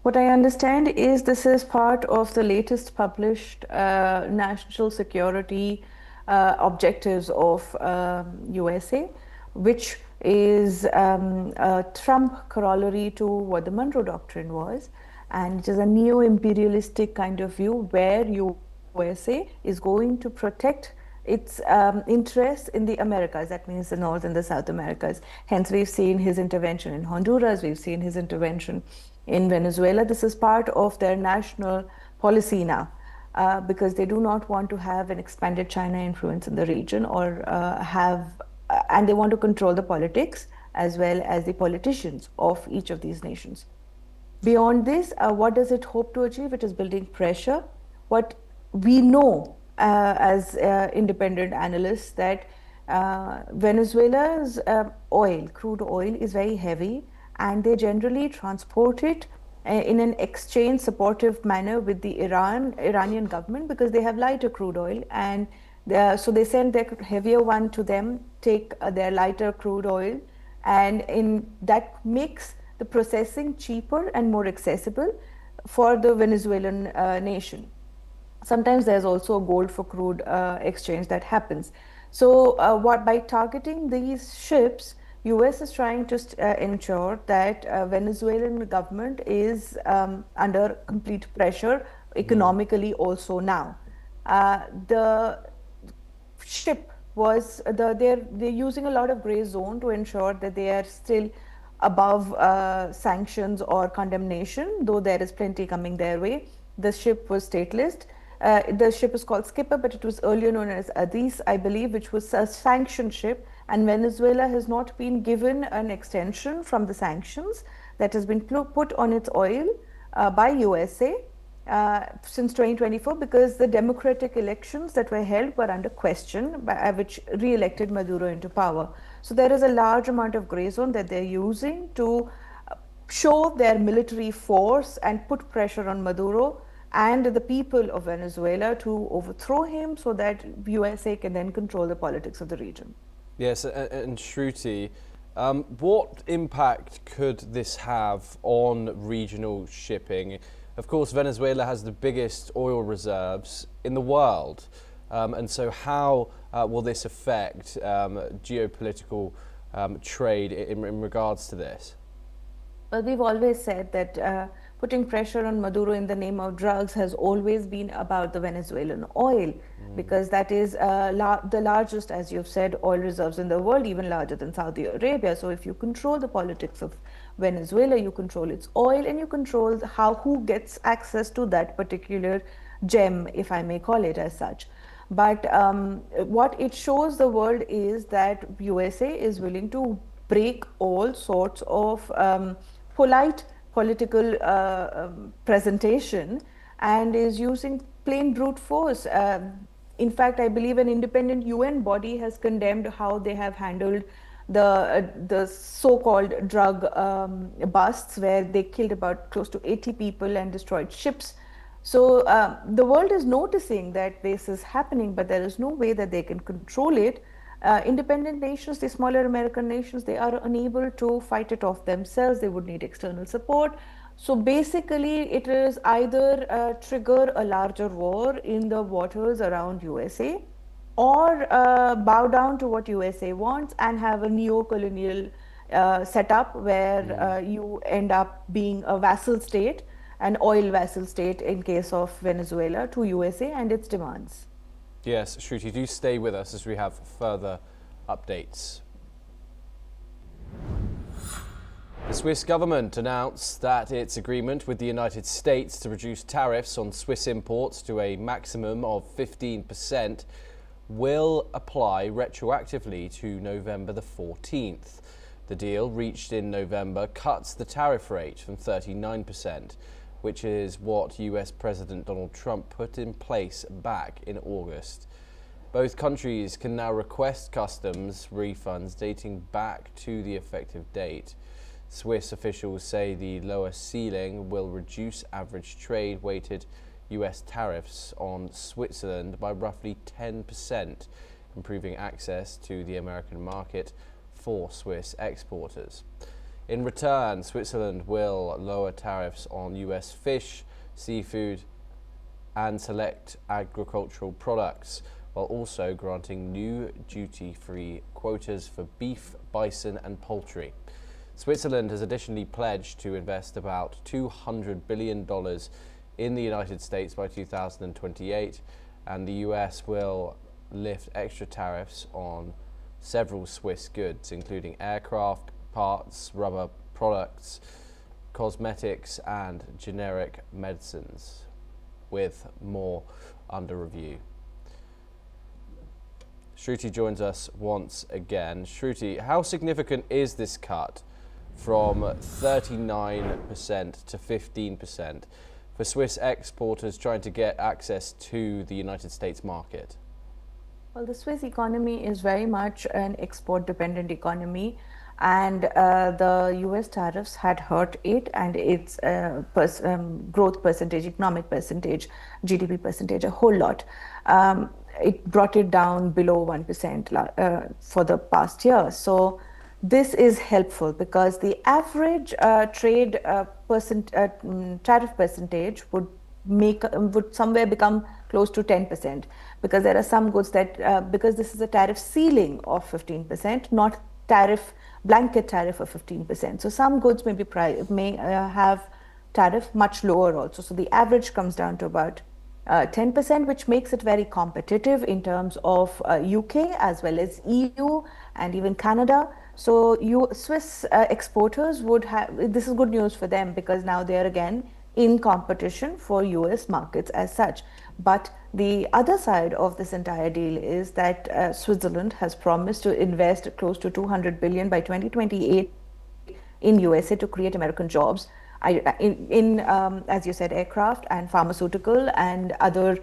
[SPEAKER 9] What I understand is this is part of the latest published national security objectives of USA, which is a Trump corollary to what the Monroe Doctrine was. And it is a neo-imperialistic kind of view where USA is going to protect its interests in the Americas, that means the North and the South Americas. Hence, we've seen his intervention in Honduras, we've seen his intervention in Venezuela. This is part of their national policy now, because they do not want to have an expanded China influence in the region or and they want to control the politics as well as the politicians of each of these nations. Beyond this, what does it hope to achieve? It is building pressure. What we know as independent analysts that Venezuela's crude oil is very heavy, and they generally transport it in an exchange supportive manner with the Iranian government, because they have lighter crude oil, and so they send their heavier one to them, take their lighter crude oil, and that makes the processing cheaper and more accessible for the Venezuelan nation. Sometimes there's also a gold for crude exchange that happens. So by targeting these ships, US is trying to ensure that Venezuelan government is under complete pressure economically also now. The ship was, they're using a lot of gray zone to ensure that they are still above sanctions or condemnation, though there is plenty coming their way. The ship was stateless. The ship is called Skipper, but it was earlier known as Addis, I believe, which was a sanctioned ship, and Venezuela has not been given an extension from the sanctions that has been put on its oil by USA since 2024, because the democratic elections that were held were under question, which re-elected Maduro into power. So there is a large amount of gray zone that they're using to show their military force and put pressure on Maduro and the people of Venezuela to overthrow him, so that USA can then control the politics of the region.
[SPEAKER 5] Yes, and Shruti, what impact could this have on regional shipping? Of course, Venezuela has the biggest oil reserves in the world, and so how will this affect geopolitical trade in regards to this?
[SPEAKER 9] Well, we've always said that putting pressure on Maduro in the name of drugs has always been about the Venezuelan oil, because that is the largest, as you've said, oil reserves in the world, even larger than Saudi Arabia. So if you control the politics of Venezuela, you control its oil, and you control who gets access to that particular gem, if I may call it as such. But what it shows the world is that USA is willing to break all sorts of polite political presentation and is using plain brute force. In fact, I believe an independent UN body has condemned how they have handled the so-called drug busts, where they killed about close to 80 people and destroyed ships. So the world is noticing that this is happening, but there is no way that they can control it. Independent nations, the smaller American nations, they are unable to fight it off themselves. They would need external support. So basically, it is either trigger a larger war in the waters around USA, or bow down to what USA wants and have a neo-colonial setup where you end up being a vassal state, an oil vassal state in case of Venezuela, to USA and its demands.
[SPEAKER 5] Yes, Shruti, do stay with us as we have further updates. The Swiss government announced that its agreement with the United States to reduce tariffs on Swiss imports to a maximum of 15% will apply retroactively to November the 14th. The deal, reached in November, cuts the tariff rate from 39%, which is what US President Donald Trump put in place back in August. Both countries can now request customs refunds dating back to the effective date. Swiss officials say the lower ceiling will reduce average trade-weighted US tariffs on Switzerland by roughly 10%, improving access to the American market for Swiss exporters. In return, Switzerland will lower tariffs on US fish, seafood, and select agricultural products, while also granting new duty-free quotas for beef, bison, and poultry. Switzerland has additionally pledged to invest about $200 billion in the United States by 2028, and the US will lift extra tariffs on several Swiss goods, including aircraft parts, rubber products, cosmetics, and generic medicines, with more under review. Shruti joins us once again. Shruti, how significant is this cut from 39% to 15% for Swiss exporters trying to get access to the United States market?
[SPEAKER 9] Well, the Swiss economy is very much an export-dependent economy, and the US tariffs had hurt it and its growth percentage, economic percentage, GDP percentage, a whole lot. It brought it down below 1% for the past year. So this is helpful because the average trade tariff percentage would somewhere become close to 10%, because there are some goods that because this is a tariff ceiling of 15%, not blanket tariff of 15%. So some goods may have tariff much lower also. So the average comes down to about 10%, which makes it very competitive in terms of UK as well as EU and even Canada. So Swiss exporters would have, this is good news for them because now they are again in competition for US markets as such. But the other side of this entire deal is that Switzerland has promised to invest close to $200 billion by 2028 in USA to create American jobs. As you said, aircraft and pharmaceutical and other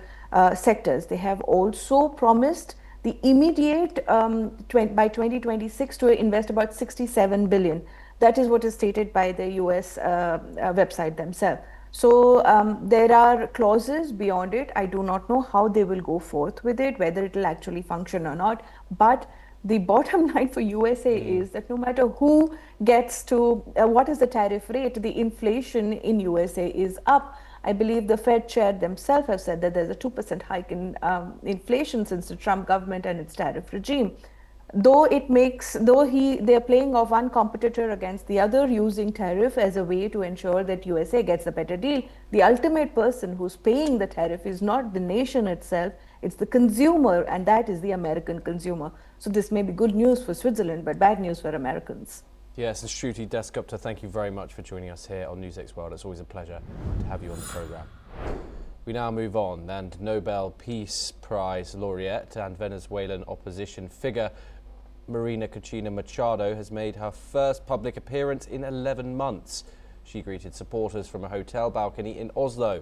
[SPEAKER 9] sectors. They have also promised the immediate by 2026 to invest about $67 billion. That is what is stated by the US website themselves. So there are clauses beyond it. I do not know how they will go forth with it, whether it will actually function or not. But the bottom line for USA is that no matter who gets to what is the tariff rate, the inflation in USA is up. I believe the Fed chair themselves have said that there's a 2% hike in inflation since the Trump government and its tariff regime. They're playing off one competitor against the other using tariff as a way to ensure that USA gets a better deal. The ultimate person who's paying the tariff is not the nation itself, it's the consumer, and that is the American consumer. So this may be good news for Switzerland, but bad news for Americans.
[SPEAKER 5] Yes, and Shruti Dasgupta, thank you very much for joining us here on NewsX World. It's always a pleasure to have you on the programme. We now move on, and Nobel Peace Prize laureate and Venezuelan opposition figure Marina Cachina Machado has made her first public appearance in 11 months. She greeted supporters from a hotel balcony in Oslo,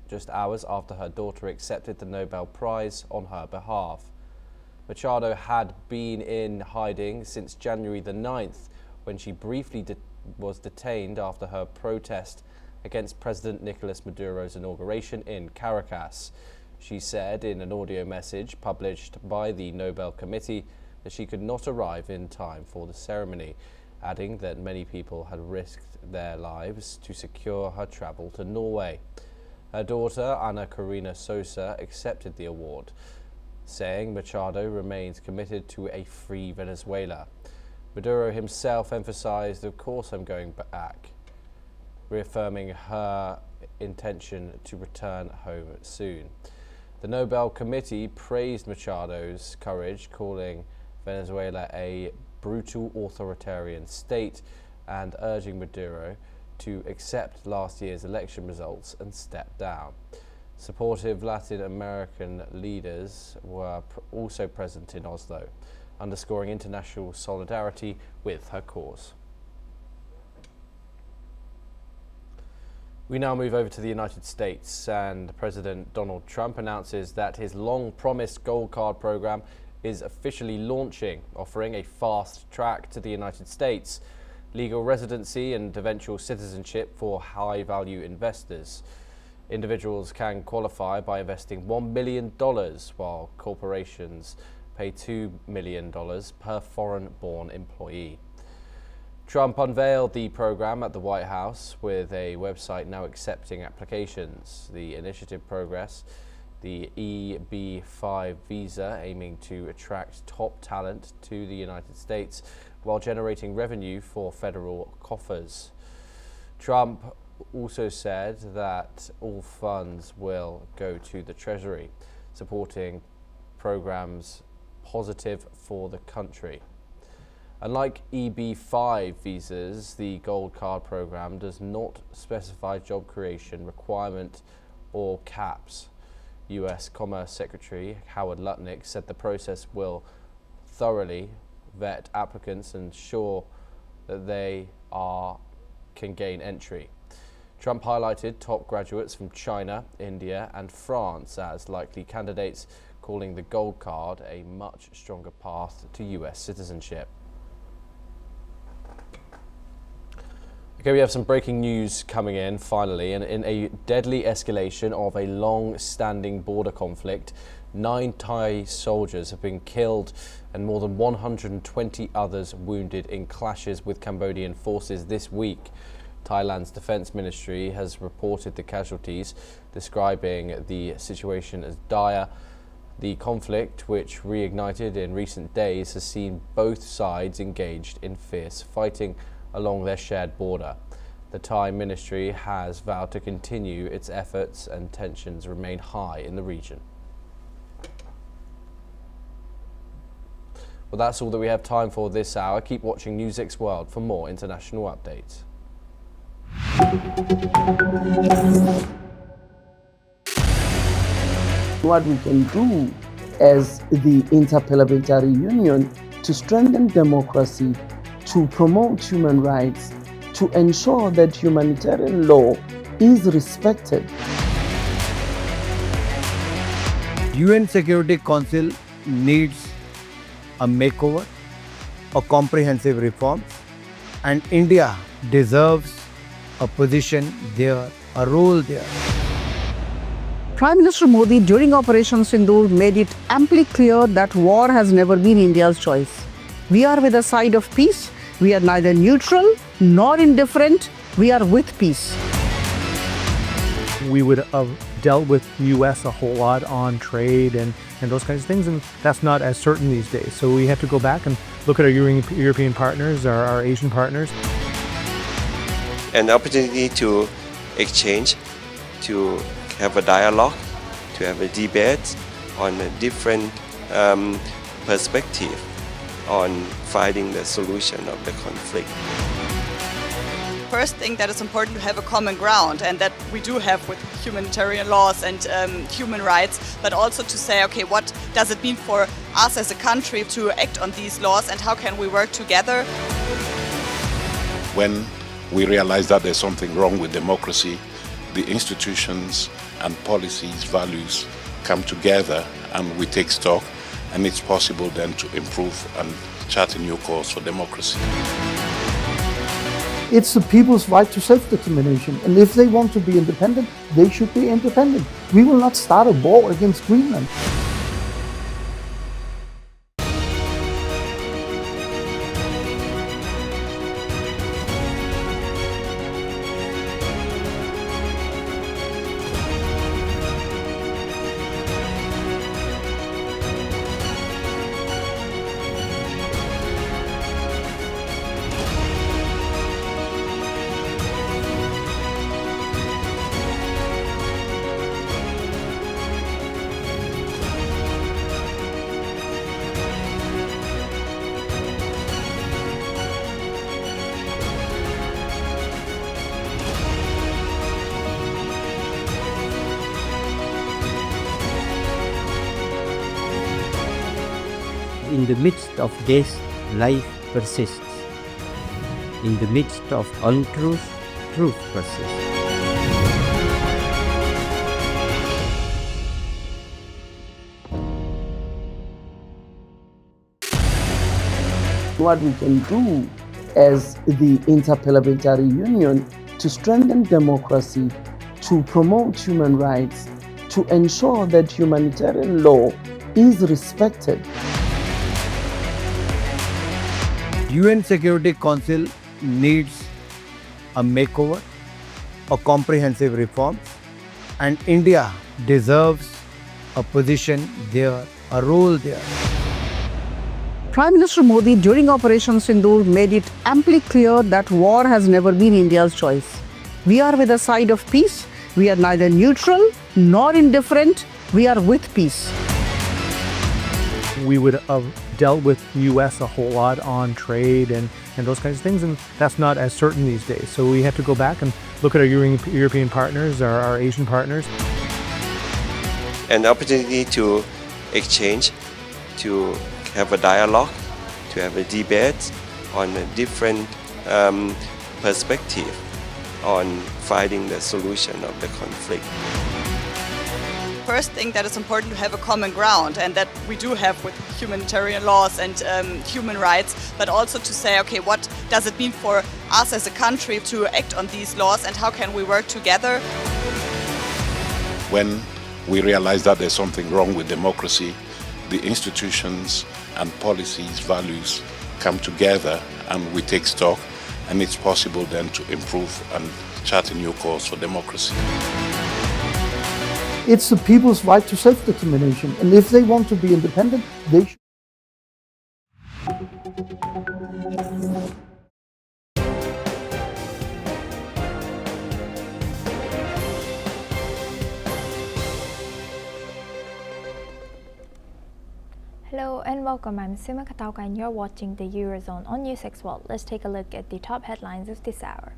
[SPEAKER 5] just hours after her daughter accepted the Nobel Prize on her behalf. Machado had been in hiding since January the 9th, when she briefly was detained after her protest against President Nicolas Maduro's inauguration in Caracas. She said in an audio message published by the Nobel Committee that she could not arrive in time for the ceremony, adding that many people had risked their lives to secure her travel to Norway. Her daughter, Ana Karina Sosa, accepted the award, saying Machado remains committed to a free Venezuela. Maduro himself emphasized, "Of course I'm going back," reaffirming her intention to return home soon. The Nobel Committee praised Machado's courage, calling Venezuela a brutal authoritarian state and urging Maduro to accept last year's election results and step down. Supportive Latin American leaders were also present in Oslo, underscoring international solidarity with her cause. We now move over to the United States, and President Donald Trump announces that his long-promised Gold Card program is officially launching, offering a fast track to the United States, legal residency and eventual citizenship for high-value investors. Individuals can qualify by investing $1 million, while corporations pay $2 million per foreign-born employee. Trump unveiled the program at the White House with a website now accepting applications. The initiative progress the EB-5 visa, aiming to attract top talent to the United States while generating revenue for federal coffers. Trump also said that all funds will go to the Treasury, supporting programs positive for the country. Unlike EB-5 visas, the Gold Card program does not specify job creation requirement or caps. U.S. Commerce Secretary Howard Lutnick said the process will thoroughly vet applicants and ensure that they can gain entry. Trump highlighted top graduates from China, India and France as likely candidates, calling the Gold Card a much stronger path to U.S. citizenship. Okay, we have some breaking news coming in finally, and in a deadly escalation of a long-standing border conflict, 9 Thai soldiers have been killed and more than 120 others wounded in clashes with Cambodian forces this week. Thailand's defense ministry has reported the casualties, describing the situation as dire. The conflict, which reignited in recent days, has seen both sides engaged in fierce fighting along their shared border. The Thai ministry has vowed to continue its efforts, and tensions remain high in the region. Well, that's all that we have time for this hour. Keep watching News X World for more international updates.
[SPEAKER 10] What we can do as the Interparliamentary Union to strengthen democracy, to promote human rights, to ensure that humanitarian law is respected.
[SPEAKER 11] UN Security Council needs a makeover, a comprehensive reform, and India deserves a position there, a role there.
[SPEAKER 12] Prime Minister Modi during Operation Sindoor made it amply clear that war has never been India's choice. We are with the side of peace. We are neither neutral nor indifferent. We are with peace.
[SPEAKER 13] We would have dealt with the U.S. a whole lot on trade and those kinds of things, and that's not as certain these days. So we have to go back and look at our European partners, our Asian partners.
[SPEAKER 14] An opportunity to exchange, to have a dialogue, to have a debate on a different perspective on finding the solution of the conflict.
[SPEAKER 15] First thing that is important to have a common ground, and that we do have with humanitarian laws and human rights, but also to say, okay, what does it mean for us as a country to act on these laws, and how can we work together?
[SPEAKER 16] When we realize that there's something wrong with democracy, the institutions and policies, values come together and we take stock, and it's possible then to improve and chart a new course for democracy.
[SPEAKER 10] It's the people's right to self-determination, and if they want to be independent, they should be independent. We will not start a war against Greenland.
[SPEAKER 4] In the midst of death, life persists. In the midst of untruth, truth persists.
[SPEAKER 10] What we can do as the Interparliamentary Union to strengthen democracy, to promote human rights, to ensure that humanitarian law is respected.
[SPEAKER 11] UN Security Council needs a makeover, a comprehensive reform, and India deserves a position there, a role there.
[SPEAKER 12] Prime Minister Modi during Operation Sindoor made it amply clear that war has never been India's choice. We are with the side of peace. We are neither neutral nor indifferent. We are with peace.
[SPEAKER 13] We would have dealt with US a whole lot on trade and those kinds of things, and that's not as certain these days. So we have to go back and look at our European partners, our Asian partners.
[SPEAKER 14] An opportunity to exchange, to have a dialogue, to have a debate on a different perspective on finding the solution of the conflict.
[SPEAKER 15] First thing that is important to have a common ground, and that we do have with humanitarian laws and human rights, but also to say, okay, what does it mean for us as a country to act on these laws and how can we work together?
[SPEAKER 16] When we realize that there's something wrong with democracy, the institutions and policies, values come together and we take stock, and it's possible then to improve and chart a new course for democracy.
[SPEAKER 10] It's the people's right to self-determination, and if they want to be independent, they should.
[SPEAKER 2] Hello and welcome. I'm Sima Katauka and you're watching the Eurozone on News X World. Let's take a look at the top headlines of this hour.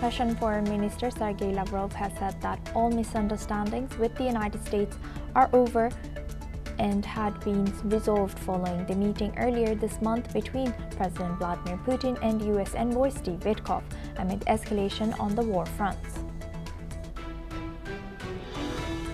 [SPEAKER 2] Russian Foreign Minister Sergei Lavrov has said that all misunderstandings with the United States are over and had been resolved following the meeting earlier this month between President Vladimir Putin and US envoy Steve Witkoff amid escalation on the war fronts.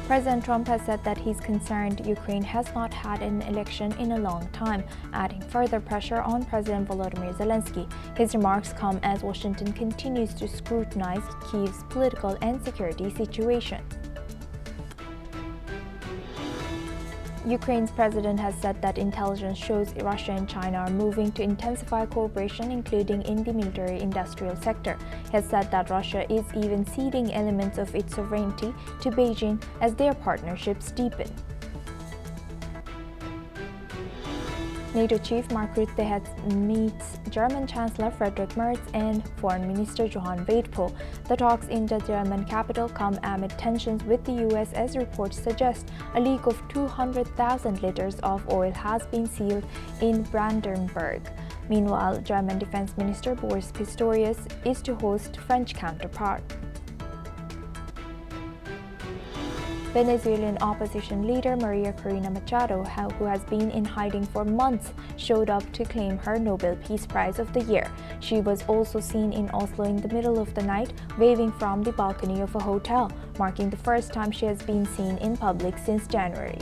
[SPEAKER 2] President Trump has said that he's concerned Ukraine has not had an election in a long time, adding further pressure on President Volodymyr Zelensky. His remarks come as Washington continues to scrutinize Kyiv's political and security situation. Ukraine's president has said that intelligence shows Russia and China are moving to intensify cooperation, including in the military-industrial sector. He has said that Russia is even ceding elements of its sovereignty to Beijing as their partnerships deepen. NATO chief Mark Rutte meets German Chancellor Friedrich Merz and Foreign Minister Johann Wadepo. The talks in the German capital come amid tensions with the US as reports suggest a leak of 200,000 liters of oil has been sealed in Brandenburg. Meanwhile, German Defense Minister Boris Pistorius is to host French counterpart. Venezuelan opposition leader Maria Corina Machado, who has been in hiding for months, showed up to claim her Nobel Peace Prize of the year. She was also seen in Oslo in the middle of the night, waving from the balcony of a hotel, marking the first time she has been seen in public since January.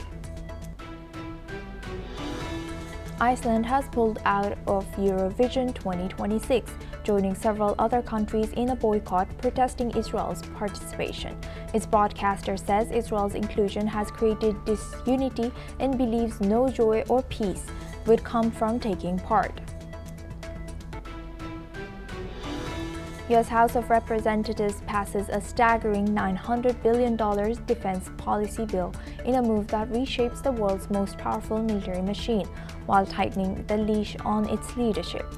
[SPEAKER 2] Iceland has pulled out of Eurovision 2026, joining several other countries in a boycott protesting Israel's participation. Its broadcaster says Israel's inclusion has created disunity and believes no joy or peace would come from taking part. U.S. House of Representatives passes a staggering $900 billion defense policy bill in a move that reshapes the world's most powerful military machine, while tightening the leash on its leadership.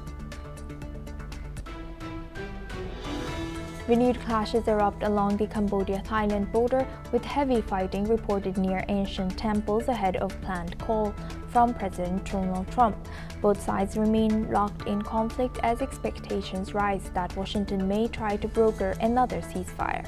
[SPEAKER 2] Renewed clashes erupt along the Cambodia-Thailand border, with heavy fighting reported near ancient temples ahead of planned call from President Donald Trump. Both sides remain locked in conflict as expectations rise that Washington may try to broker another ceasefire.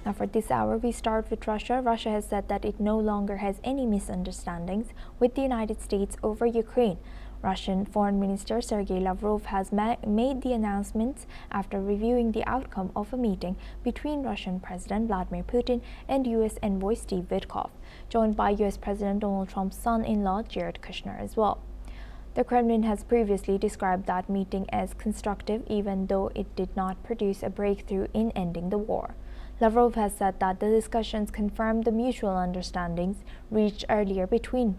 [SPEAKER 2] Now for this hour, we start with Russia. Russia has said that it no longer has any misunderstandings with the United States over Ukraine. Russian Foreign Minister Sergei Lavrov has made the announcements after reviewing the outcome of a meeting between Russian President Vladimir Putin and U.S. envoy Steve Witkoff, joined by U.S. President Donald Trump's son-in-law Jared Kushner as well. The Kremlin has previously described that meeting as constructive, even though it did not produce a breakthrough in ending the war. Lavrov has said that the discussions confirmed the mutual understandings reached earlier between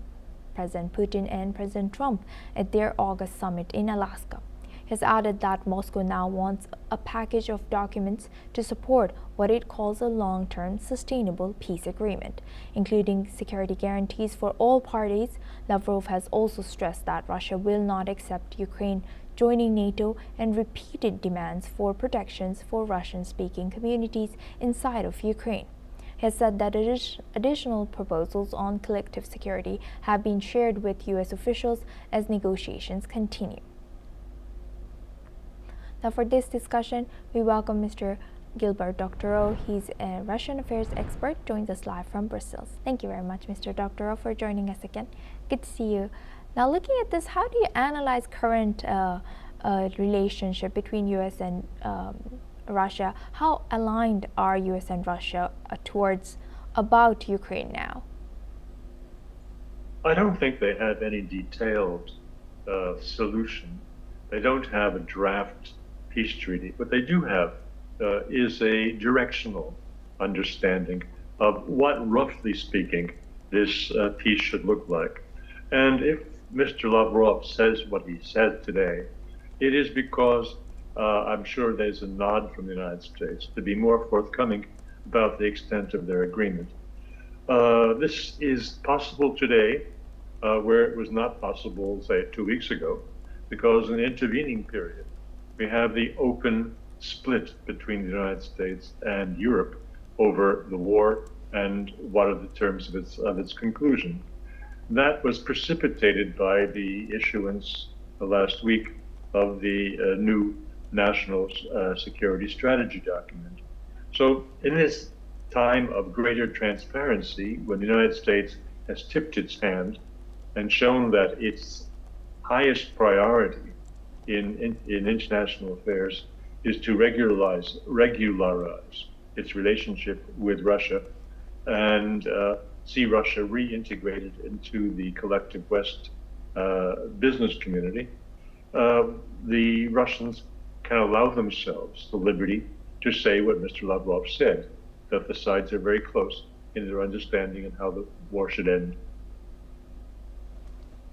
[SPEAKER 2] President Putin and President Trump at their August summit in Alaska. He has added that Moscow now wants a package of documents to support what it calls a long-term sustainable peace agreement, including security guarantees for all parties. Lavrov has also stressed that Russia will not accept Ukraine joining NATO and repeated demands for protections for Russian-speaking communities inside of Ukraine. He has said that additional proposals on collective security have been shared with U.S. officials as negotiations continue. Now for this discussion, we welcome Mr. Gilbert Doctorow. He's a Russian affairs expert, joins us live from Brussels. Thank you very much, Mr. Doctorow, for joining us again. Good to see you. Now looking at this, how do you analyze current relationship between U.S. and Russia? How aligned are U.S. and Russia towards about Ukraine now?
[SPEAKER 17] I don't think they have any detailed solution. They don't have a draft peace treaty. What they do have is a directional understanding of what, roughly speaking, this peace should look like. And if Mr. Lavrov says what he said today, it is because I'm sure there's a nod from the United States to be more forthcoming about the extent of their agreement. This is possible today, where it was not possible, say, 2 weeks ago, because in the intervening period, we have the open split between the United States and Europe over the war and what are the terms of its conclusion. That was precipitated by the issuance last week of the new national security strategy document. So in this time of greater transparency, when the United States has tipped its hand and shown that its highest priority in international affairs is to regularize its relationship with Russia and see Russia reintegrated into the collective West business community, the Russians can allow themselves the liberty to say what Mr. Lavrov said, that the sides are very close in their understanding and how the war should end.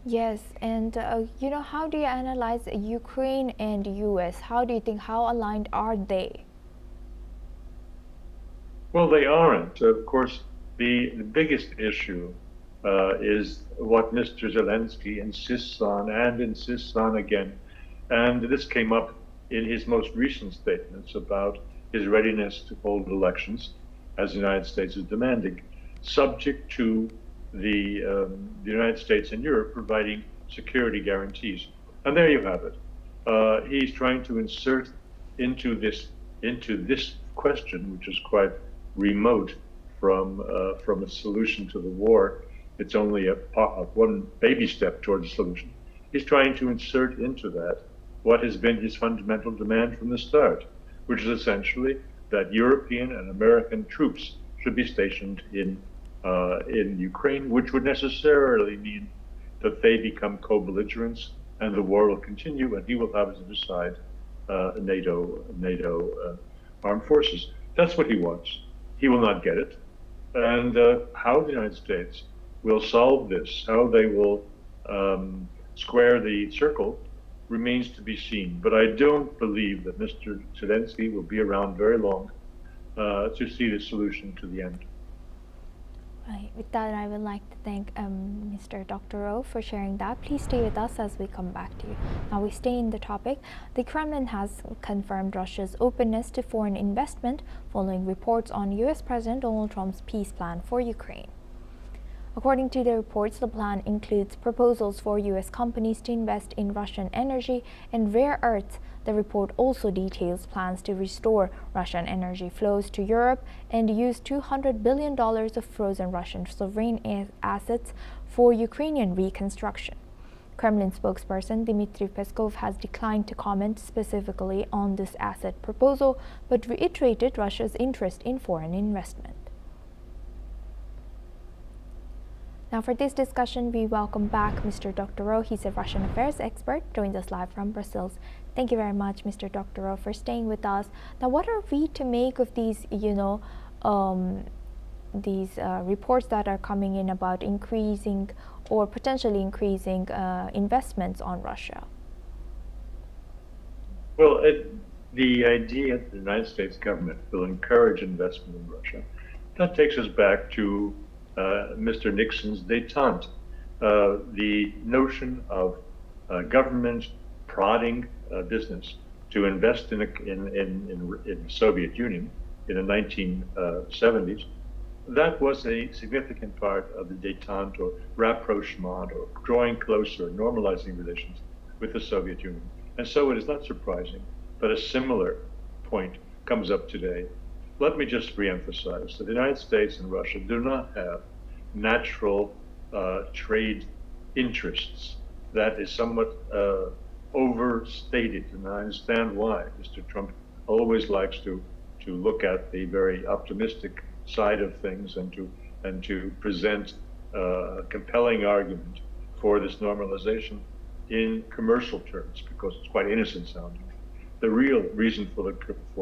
[SPEAKER 2] Yes, and how do you analyze Ukraine and U.S.? How do you think, how aligned are they?
[SPEAKER 17] Well, they aren't. Of course, the biggest issue is what Mr. Zelensky insists on again. And this came up in his most recent statements about his readiness to hold elections, as the United States is demanding, subject to the United States and Europe providing security guarantees. And there you have it. He's trying to insert into this question, which is quite remote from a solution to the war. It's only one baby step towards a solution. He's trying to insert into that what has been his fundamental demand from the start, which is essentially that European and American troops should be stationed in Ukraine, which would necessarily mean that they become co-belligerents and the war will continue and he will have to decide NATO armed forces. That's what he wants. He will not get it. And how the United States will solve this, how they will square the circle, remains to be seen. But I don't believe that Mr. Zelensky will be around very long to see the solution to the end.
[SPEAKER 2] Right. With that, I would like to thank Mr. Doctorow for sharing that. Please stay with us as we come back to you. Now we stay in the topic. The Kremlin has confirmed Russia's openness to foreign investment following reports on U.S. President Donald Trump's peace plan for Ukraine. According to the reports, the plan includes proposals for U.S. companies to invest in Russian energy and rare earths. The report also details plans to restore Russian energy flows to Europe and use $200 billion of frozen Russian sovereign assets for Ukrainian reconstruction. Kremlin spokesperson Dmitry Peskov has declined to comment specifically on this asset proposal, but reiterated Russia's interest in foreign investment. Now for this discussion, we welcome back Mr. Dr. Roh. He's a Russian affairs expert, joins us live from Brussels. Thank you very much, Mr. Dr. Roh, for staying with us. Now, what are we to make of these, reports that are coming in about increasing or potentially increasing investments on Russia?
[SPEAKER 17] Well, the idea that the United States government will encourage investment in Russia, that takes us back to Mr. Nixon's détente. The notion of government prodding business to invest in the Soviet Union in the 1970s, that was a significant part of the détente or rapprochement or drawing closer, normalizing relations with the Soviet Union. And so it is not surprising that a similar point comes up today. Let me just reemphasize that the United States and Russia do not have natural trade interests. That is somewhat overstated, and I understand why. Mr. Trump always likes to look at the very optimistic side of things and to present a compelling argument for this normalization in commercial terms, because it's quite innocent sounding. The real reason for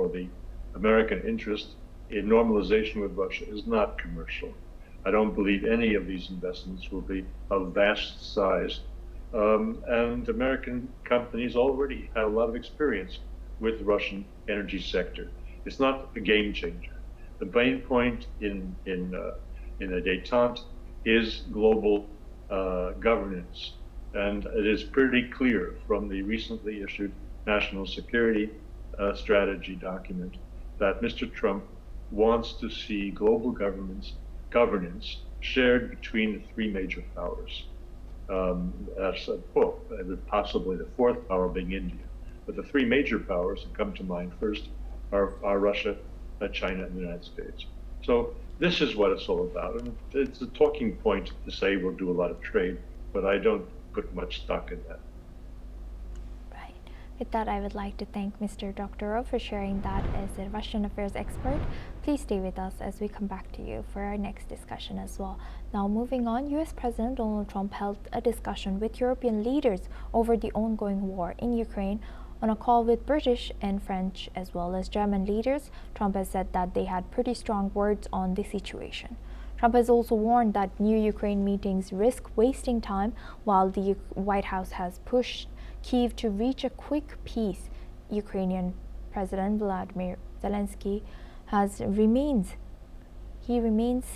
[SPEAKER 17] the American interest in normalization with Russia is not commercial. I don't believe any of these investments will be of vast size. And American companies already have a lot of experience with the Russian energy sector. It's not a game changer. The main point in a détente is global governance. And it is pretty clear from the recently issued national security strategy document that Mr. Trump wants to see global governance shared between the three major powers. Possibly the fourth power being India. But the three major powers that come to mind first are Russia, China, and the United States. So this is what it's all about. And it's a talking point to say we'll do a lot of trade, but I don't put much stock in that.
[SPEAKER 2] Right. With that, I would like to thank Mr. Dr. Roh for sharing that as a Russian affairs expert. Please stay with us as we come back to you for our next discussion as well. Now, moving on, U.S. President Donald Trump held a discussion with European leaders over the ongoing war in Ukraine. On a call with British and French as well as German leaders, Trump has said that they had pretty strong words on the situation. Trump has also warned that new Ukraine meetings risk wasting time, while the White House has pushed Kyiv to reach a quick peace. Ukrainian President Volodymyr Zelensky remains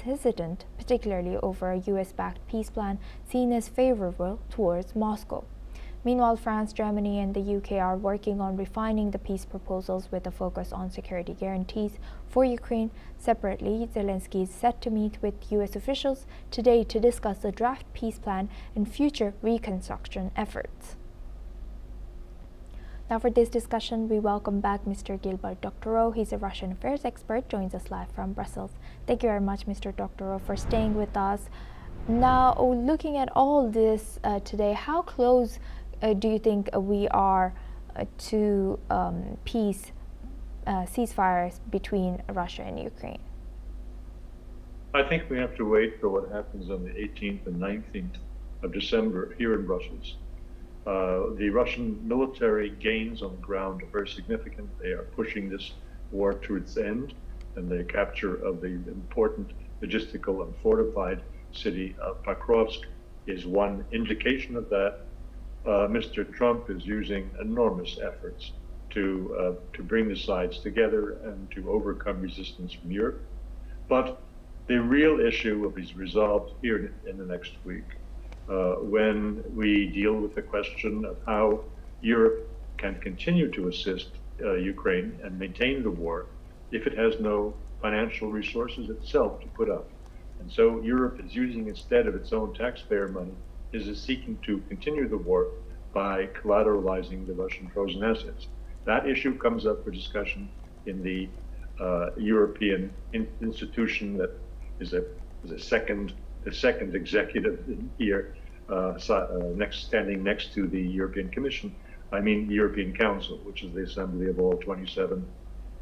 [SPEAKER 2] hesitant, particularly over a US-backed peace plan seen as favorable towards Moscow. Meanwhile, France, Germany, and the UK are working on refining the peace proposals with a focus on security guarantees for Ukraine. Separately, Zelensky is set to meet with US officials today to discuss the draft peace plan and future reconstruction efforts. Now for this discussion, we welcome back Mr. Gilbert Dr. Roh. He's a Russian affairs expert, joins us live from Brussels. Thank you very much, Mr. Dr. Roh, for staying with us. Now, looking at all this today, how close do you think we are to peace ceasefires between Russia and Ukraine?
[SPEAKER 17] I think we have to wait for what happens on the 18th and 19th of December here in Brussels. The Russian military gains on the ground are very significant. They are pushing this war to its end, and the capture of the important logistical and fortified city of Pakrovsk is one indication of that. Mr. Trump is using enormous efforts to bring the sides together and to overcome resistance from Europe. But the real issue will be resolved here in the next week when we deal with the question of how Europe can continue to assist Ukraine and maintain the war if it has no financial resources itself to put up. And so Europe is using, instead of its own taxpayer money, is seeking to continue the war by collateralizing the Russian frozen assets. That issue comes up for discussion in the European institution that is the second executive here, standing next to the European Commission. I mean the European Council, which is the assembly of all 27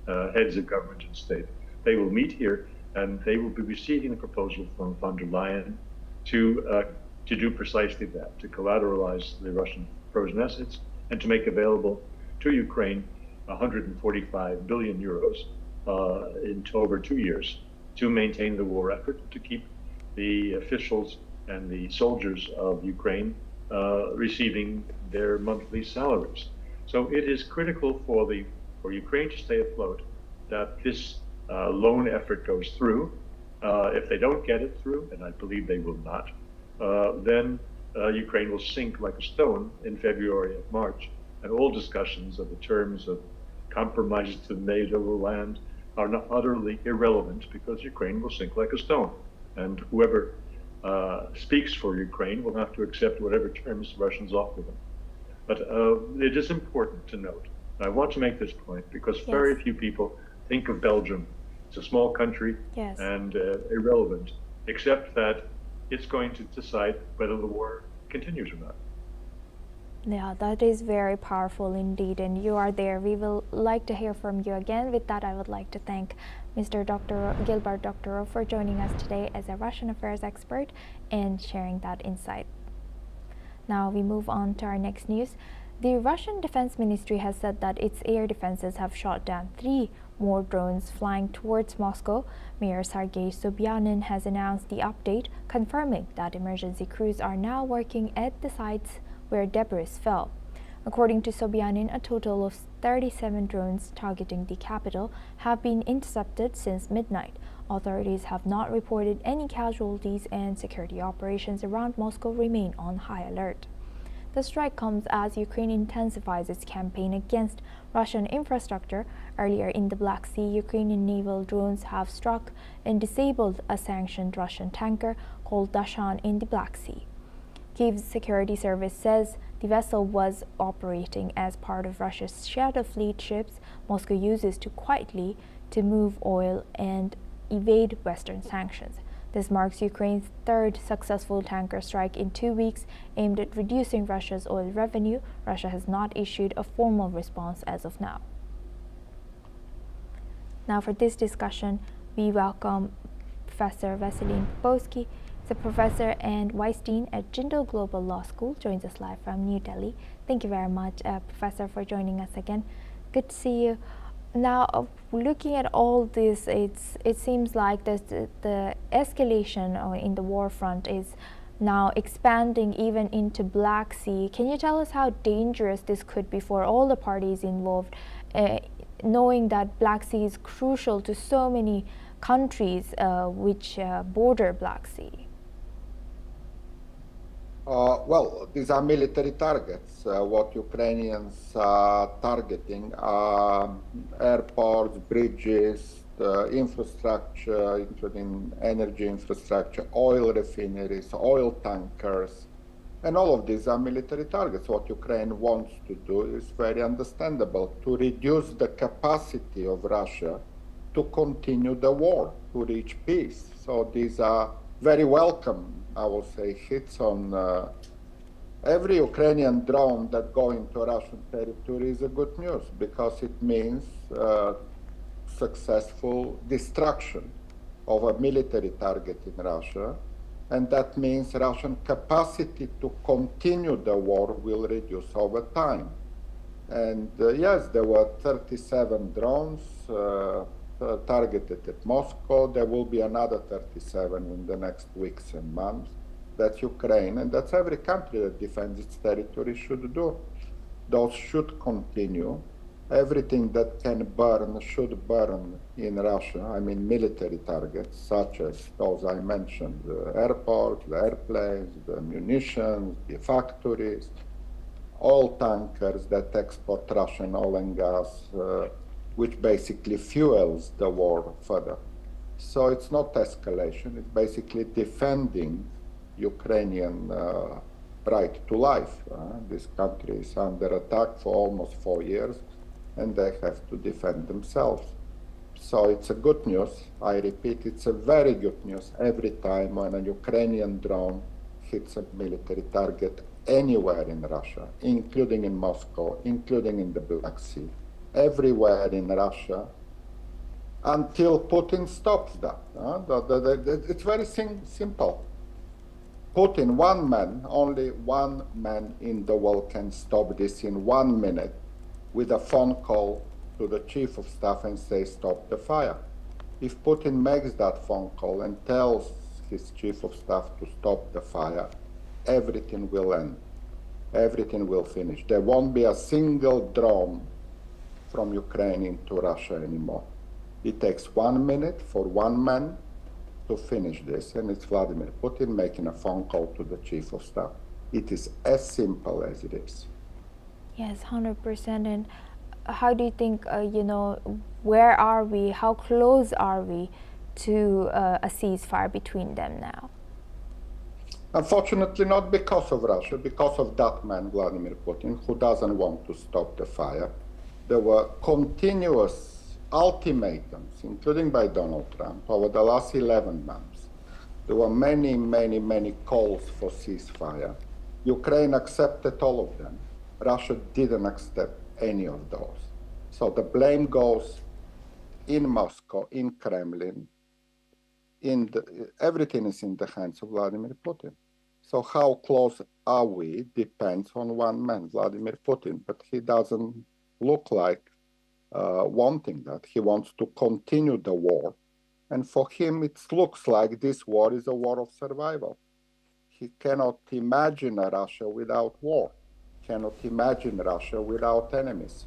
[SPEAKER 17] heads of government and state. They will meet here, and they will be receiving a proposal from von der Leyen to do precisely that, to collateralize the Russian frozen assets and to make available to Ukraine 145 billion euros over 2 years to maintain the war effort, to keep the officials and the soldiers of Ukraine receiving their monthly salaries. So it is critical for Ukraine to stay afloat that this loan effort goes through. If they don't get it through, and I believe they will not, then Ukraine will sink like a stone in February and March, and all discussions of the terms of compromises to be made over land are not utterly irrelevant, because Ukraine will sink like a stone, and whoever speaks for Ukraine will have to accept whatever terms the Russians offer them. But it is important to note, and I want to make this point because very few people think of Belgium. It's a small country and irrelevant, except that it's going to decide whether the war continues or not.
[SPEAKER 2] Yeah, that is very powerful indeed, and you are there. We will like to hear from you again. With that, I would like to thank Mr. Dr. Gilbert Doctorow for joining us today as a Russian affairs expert and sharing that insight. Now we move on to our next news. The Russian Defense Ministry has said that its air defenses have shot down 3 more drones flying towards Moscow. Mayor Sergei Sobyanin has announced the update, confirming that emergency crews are now working at the sites where debris fell. According to Sobyanin, a total of 37 drones targeting the capital have been intercepted since midnight. Authorities have not reported any casualties, and security operations around Moscow remain on high alert. The strike comes as Ukraine intensifies its campaign against Russian infrastructure. Earlier in the Black Sea, Ukrainian naval drones have struck and disabled a sanctioned Russian tanker called Dashan in the Black Sea. Kyiv's security service says the vessel was operating as part of Russia's Shadow Fleet ships Moscow uses quietly to move oil and evade Western sanctions. This marks Ukraine's 3rd successful tanker strike in 2 weeks aimed at reducing Russia's oil revenue. Russia has not issued a formal response as of now. Now for this discussion, we welcome Professor Vasilin Popovsky. He's a professor and vice dean at Jindal Global Law School, joins us live from New Delhi. Thank you very much, Professor, for joining us again. Good to see you. Now, looking at all this, it seems like the escalation in the war front is now expanding even into Black Sea. Can you tell us how dangerous this could be for all the parties involved, knowing that Black Sea is crucial to so many countries which border Black Sea?
[SPEAKER 18] Well, these are military targets. What Ukrainians are targeting are airports, bridges, infrastructure, including energy infrastructure, oil refineries, oil tankers, and all of these are military targets. What Ukraine wants to do is very understandable, to reduce the capacity of Russia to continue the war, to reach peace. So these are very welcome, I will say, hits on every Ukrainian drone that go into Russian territory is a good news, because it means successful destruction of a military target in Russia, and that means Russian capacity to continue the war will reduce over time. And yes, there were 37 drones targeted at Moscow. There will be another 37 in the next weeks and months. That's Ukraine, and that's every country that defends its territory should do. Those should continue. Everything that can burn should burn in Russia. I mean, military targets, such as those I mentioned, the airports, the airplanes, the munitions, the factories, oil tankers that export Russian oil and gas, which basically fuels the war further. So it's not escalation, it's basically defending Ukrainian right to life. This country is under attack for almost 4 years, and they have to defend themselves. So it's a good news. I repeat, it's a very good news every time when a Ukrainian drone hits a military target anywhere in Russia, including in Moscow, including in the Black Sea. Everywhere in Russia, until Putin stops that. It's very simple. Putin, one man, only one man in the world can stop this in 1 minute with a phone call to the chief of staff and say, stop the fire. If Putin makes that phone call and tells his chief of staff to stop the fire, everything will end. Everything will finish. There won't be a single drone from Ukraine into Russia anymore. It takes 1 minute for one man to finish this, and it's Vladimir Putin making a phone call to the chief of staff. It is as simple as it is.
[SPEAKER 2] Yes, 100%. And how do you think, where are we, how close are we to a ceasefire between them now?
[SPEAKER 18] Unfortunately, not because of Russia, because of that man, Vladimir Putin, who doesn't want to stop the fire. There were continuous ultimatums, including by Donald Trump, over the last 11 months. There were many, many, many calls for ceasefire. Ukraine accepted all of them. Russia didn't accept any of those. So the blame goes in Moscow, in Kremlin, everything is in the hands of Vladimir Putin. So how close are we depends on one man, Vladimir Putin, but he doesn't look like wanting that. He wants to continue the war. And for him, it looks like this war is a war of survival. He cannot imagine a Russia without war. Cannot imagine Russia without enemies.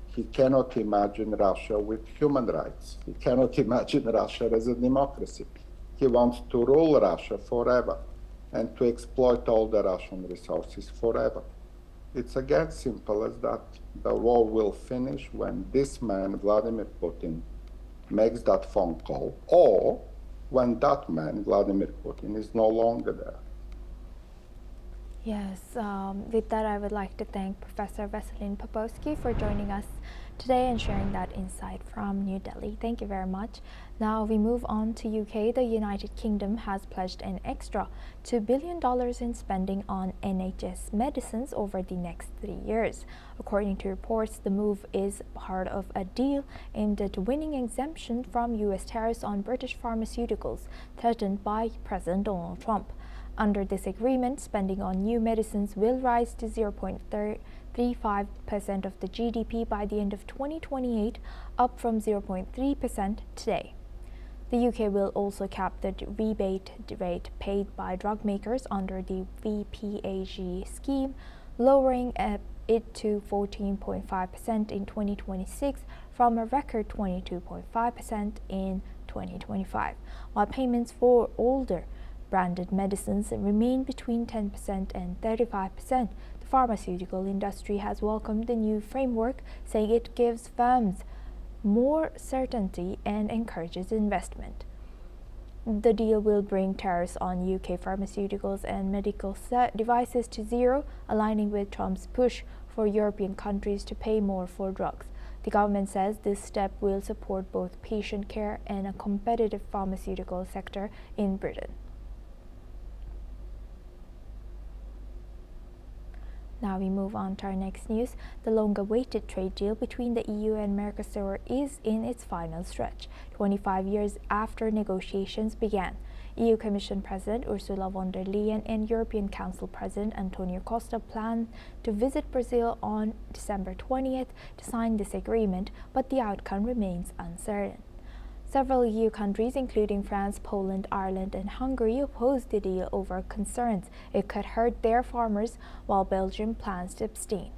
[SPEAKER 18] He cannot imagine Russia with human rights. He cannot imagine Russia as a democracy. He wants to rule Russia forever and to exploit all the Russian resources forever. It's again simple as that. The war will finish when this man, Vladimir Putin, makes that phone call, or when that man, Vladimir Putin, is no longer there.
[SPEAKER 2] Yes, with that I would like to thank Professor Veselin Popovsky for joining us today and sharing that insight from New Delhi. Thank you very much. Now we move on to UK. The United Kingdom has pledged an extra $2 billion in spending on NHS medicines over the next 3 years. According to reports, the move is part of a deal aimed at winning exemption from US tariffs on British pharmaceuticals threatened by President Donald Trump. Under this agreement, spending on new medicines will rise to 0.35% of the GDP by the end of 2028, up from 0.3% today. The UK will also cap the rebate rate paid by drug makers under the VPAG scheme, lowering it to 14.5% in 2026 from a record 22.5% in 2025, while payments for older branded medicines remain between 10% and 35%. The pharmaceutical industry has welcomed the new framework, saying it gives firms more certainty and encourages investment. The deal will bring tariffs on UK pharmaceuticals and medical devices to zero, aligning with Trump's push for European countries to pay more for drugs. The government says this step will support both patient care and a competitive pharmaceutical sector in Britain. Now we move on to our next news. The long-awaited trade deal between the EU and Mercosur is in its final stretch, 25 years after negotiations began. EU Commission President Ursula von der Leyen and European Council President Antonio Costa plan to visit Brazil on December 20th to sign this agreement, but the outcome remains uncertain. Several EU countries, including France, Poland, Ireland, and Hungary, opposed the deal over concerns it could hurt their farmers, while Belgium plans to abstain.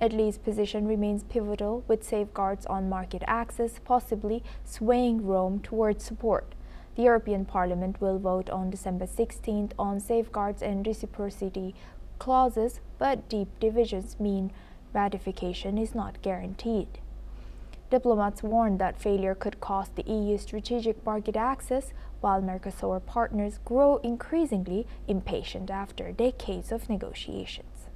[SPEAKER 2] Italy's position remains pivotal, with safeguards on market access possibly swaying Rome towards support. The European Parliament will vote on December 16th on safeguards and reciprocity clauses, but deep divisions mean ratification is not guaranteed. Diplomats warned that failure could cost the EU strategic market access, while Mercosur partners grow increasingly impatient after decades of negotiations.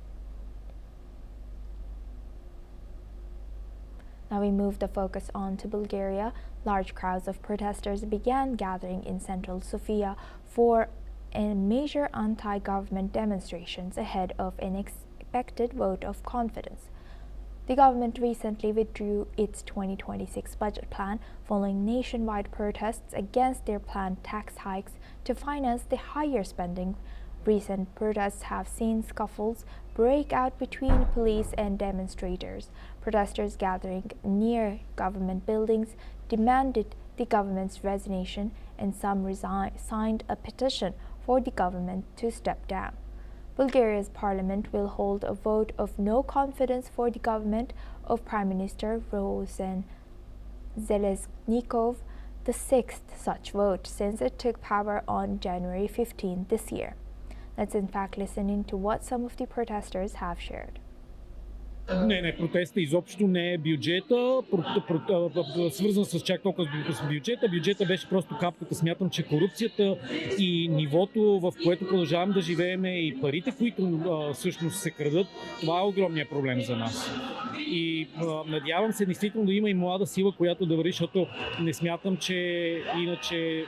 [SPEAKER 2] Now we move the focus on to Bulgaria. Large crowds of protesters began gathering in central Sofia for major anti-government demonstrations ahead of an expected vote of confidence. The government recently withdrew its 2026 budget plan following nationwide protests against their planned tax hikes to finance the higher spending Recent protests have seen scuffles break out between police and demonstrators. Protesters gathering near government buildings demanded the government's resignation, and some signed a petition for the government to step down. Bulgaria's parliament will hold a vote of no confidence for the government of Prime Minister Rosen Zeleznikov, the sixth such vote since it took power on January 15 this year. Let's in fact listen into what some of the protesters have shared.
[SPEAKER 19] Не, протеста изобщо не е бюджета, свързан с чак толкова с бюджета. Бюджета беше просто капката. Смятам, че корупцията и нивото, в което продължаваме да живеем, и парите, които всъщност се крадат, това е огромният проблем за нас. И надявам се действително да има и млада сила, която да върви, защото не смятам, че иначе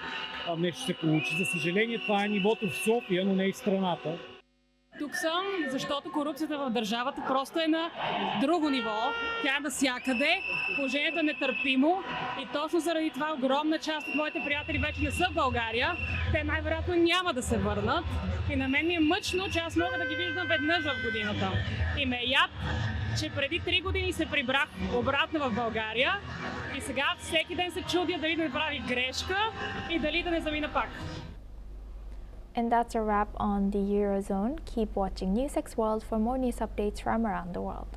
[SPEAKER 19] нещо се получи. За съжаление, това е нивото в София, но не и в страната.
[SPEAKER 20] Тук съм, защото корупцията в държавата просто е на друго ниво. Тя е навсякъде, положението е нетърпимо и точно заради това огромна част от моите приятели вече не са в България. Те най-вероятно няма да се върнат и на мен ми е мъчно, че аз мога да ги виждам веднъж в годината. И ме е яд, че преди 3 години се прибрах обратно в България и сега всеки ден се чудя дали да не прави грешка и дали да не замина пак.
[SPEAKER 2] And that's a wrap on the Eurozone. Keep watching NewsX World for more news updates from around the world.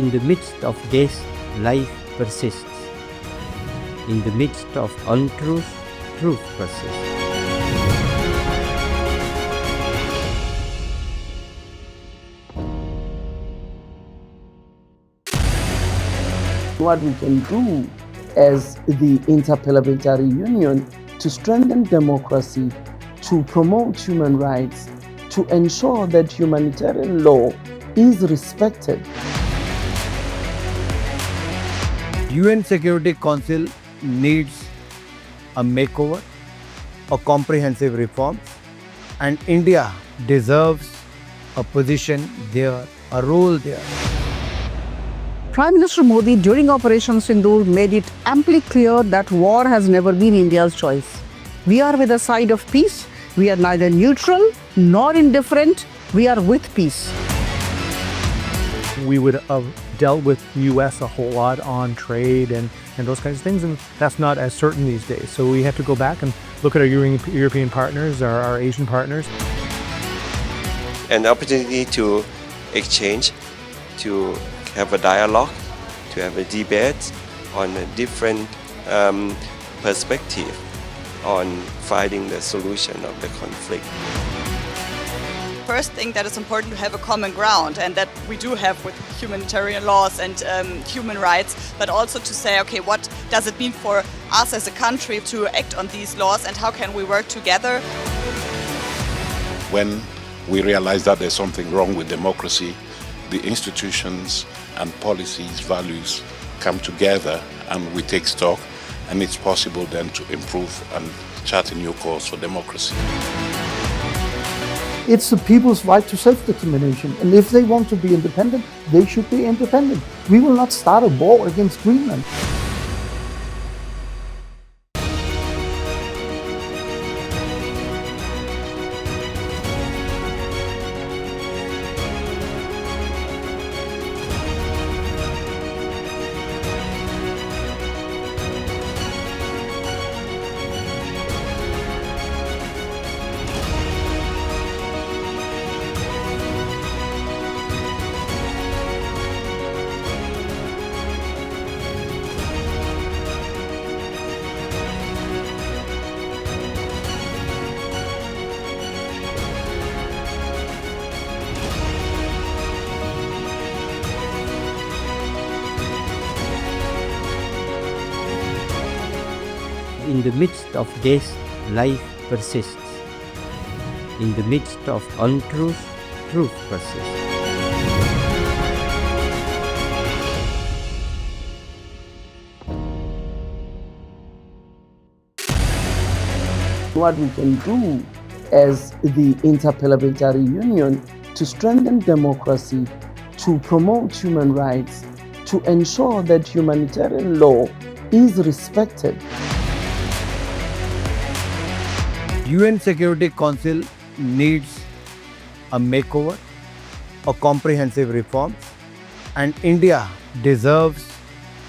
[SPEAKER 4] In the midst of this, life persists. In the midst of untruth, truth persists.
[SPEAKER 10] What we can do as the Interparliamentary Union to strengthen democracy, to promote human rights, to ensure that humanitarian law is respected.
[SPEAKER 11] UN Security Council needs a makeover, a comprehensive reform, and India deserves a position there, a role there.
[SPEAKER 12] Prime Minister Modi during Operation Sindoor made it amply clear that war has never been India's choice. We are with the side of peace. We are neither neutral nor indifferent. We are with peace.
[SPEAKER 13] We would have dealt with US a whole lot on trade and those kinds of things, and that's not as certain these days. So we have to go back and look at our European partners, our Asian partners.
[SPEAKER 14] An opportunity to exchange, to have a dialogue, to have a debate on a different perspective on finding the solution of the conflict.
[SPEAKER 15] First thing that is important to have a common ground, and that we do have with humanitarian laws and human rights, but also to say, okay, what does it mean for us as a country to act on these laws and how can we work together?
[SPEAKER 16] When we realize that there's something wrong with democracy, the institutions and policies, values come together and we take stock, and it's possible then to improve and chart a new course for democracy.
[SPEAKER 10] It's the people's right to self-determination, and if they want to be independent, they should be independent. We will not start a war against Greenland.
[SPEAKER 4] In the midst of this, life persists. In the midst of untruth, truth persists.
[SPEAKER 10] What we can do as the Interparliamentary Union to strengthen democracy, to promote human rights, to ensure that humanitarian law is respected.
[SPEAKER 11] UN Security Council needs a makeover, a comprehensive reforms, and India deserves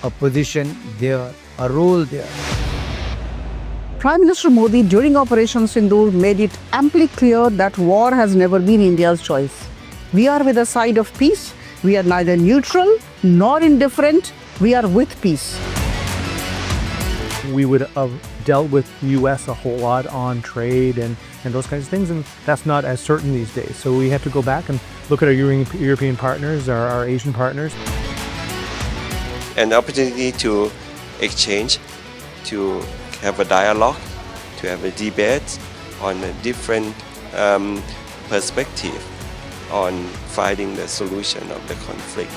[SPEAKER 11] a position there, a role there.
[SPEAKER 12] Prime Minister Modi during Operation Sindoor made it amply clear that war has never been India's choice. We are with the side of peace. We are neither neutral nor indifferent. We are with peace.
[SPEAKER 13] We would have dealt with US a whole lot on trade and those kinds of things, and that's not as certain these days. So we have to go back and look at our European partners, our Asian partners.
[SPEAKER 14] An opportunity to exchange, to have a dialogue, to have a debate on a different perspective on finding the solution of the conflict.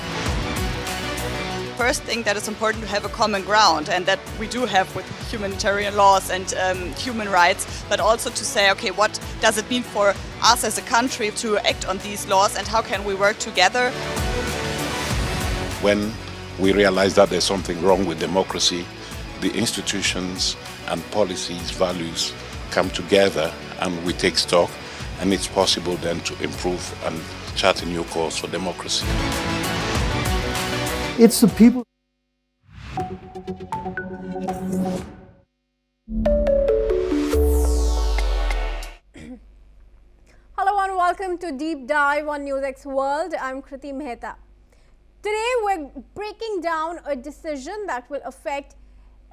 [SPEAKER 15] First thing that is important to have a common ground, and that we do have with humanitarian laws and human rights, but also to say, okay, what does it mean for us as a country to act on these laws and how can we work together?
[SPEAKER 16] When we realize that there's something wrong with democracy, the institutions and policies, values come together and we take stock, and it's possible then to improve and chart a new course for democracy.
[SPEAKER 11] It's the people.
[SPEAKER 21] Hello and welcome to Deep Dive on NewsX World. I'm Kriti Mehta. Today we're breaking down a decision that will affect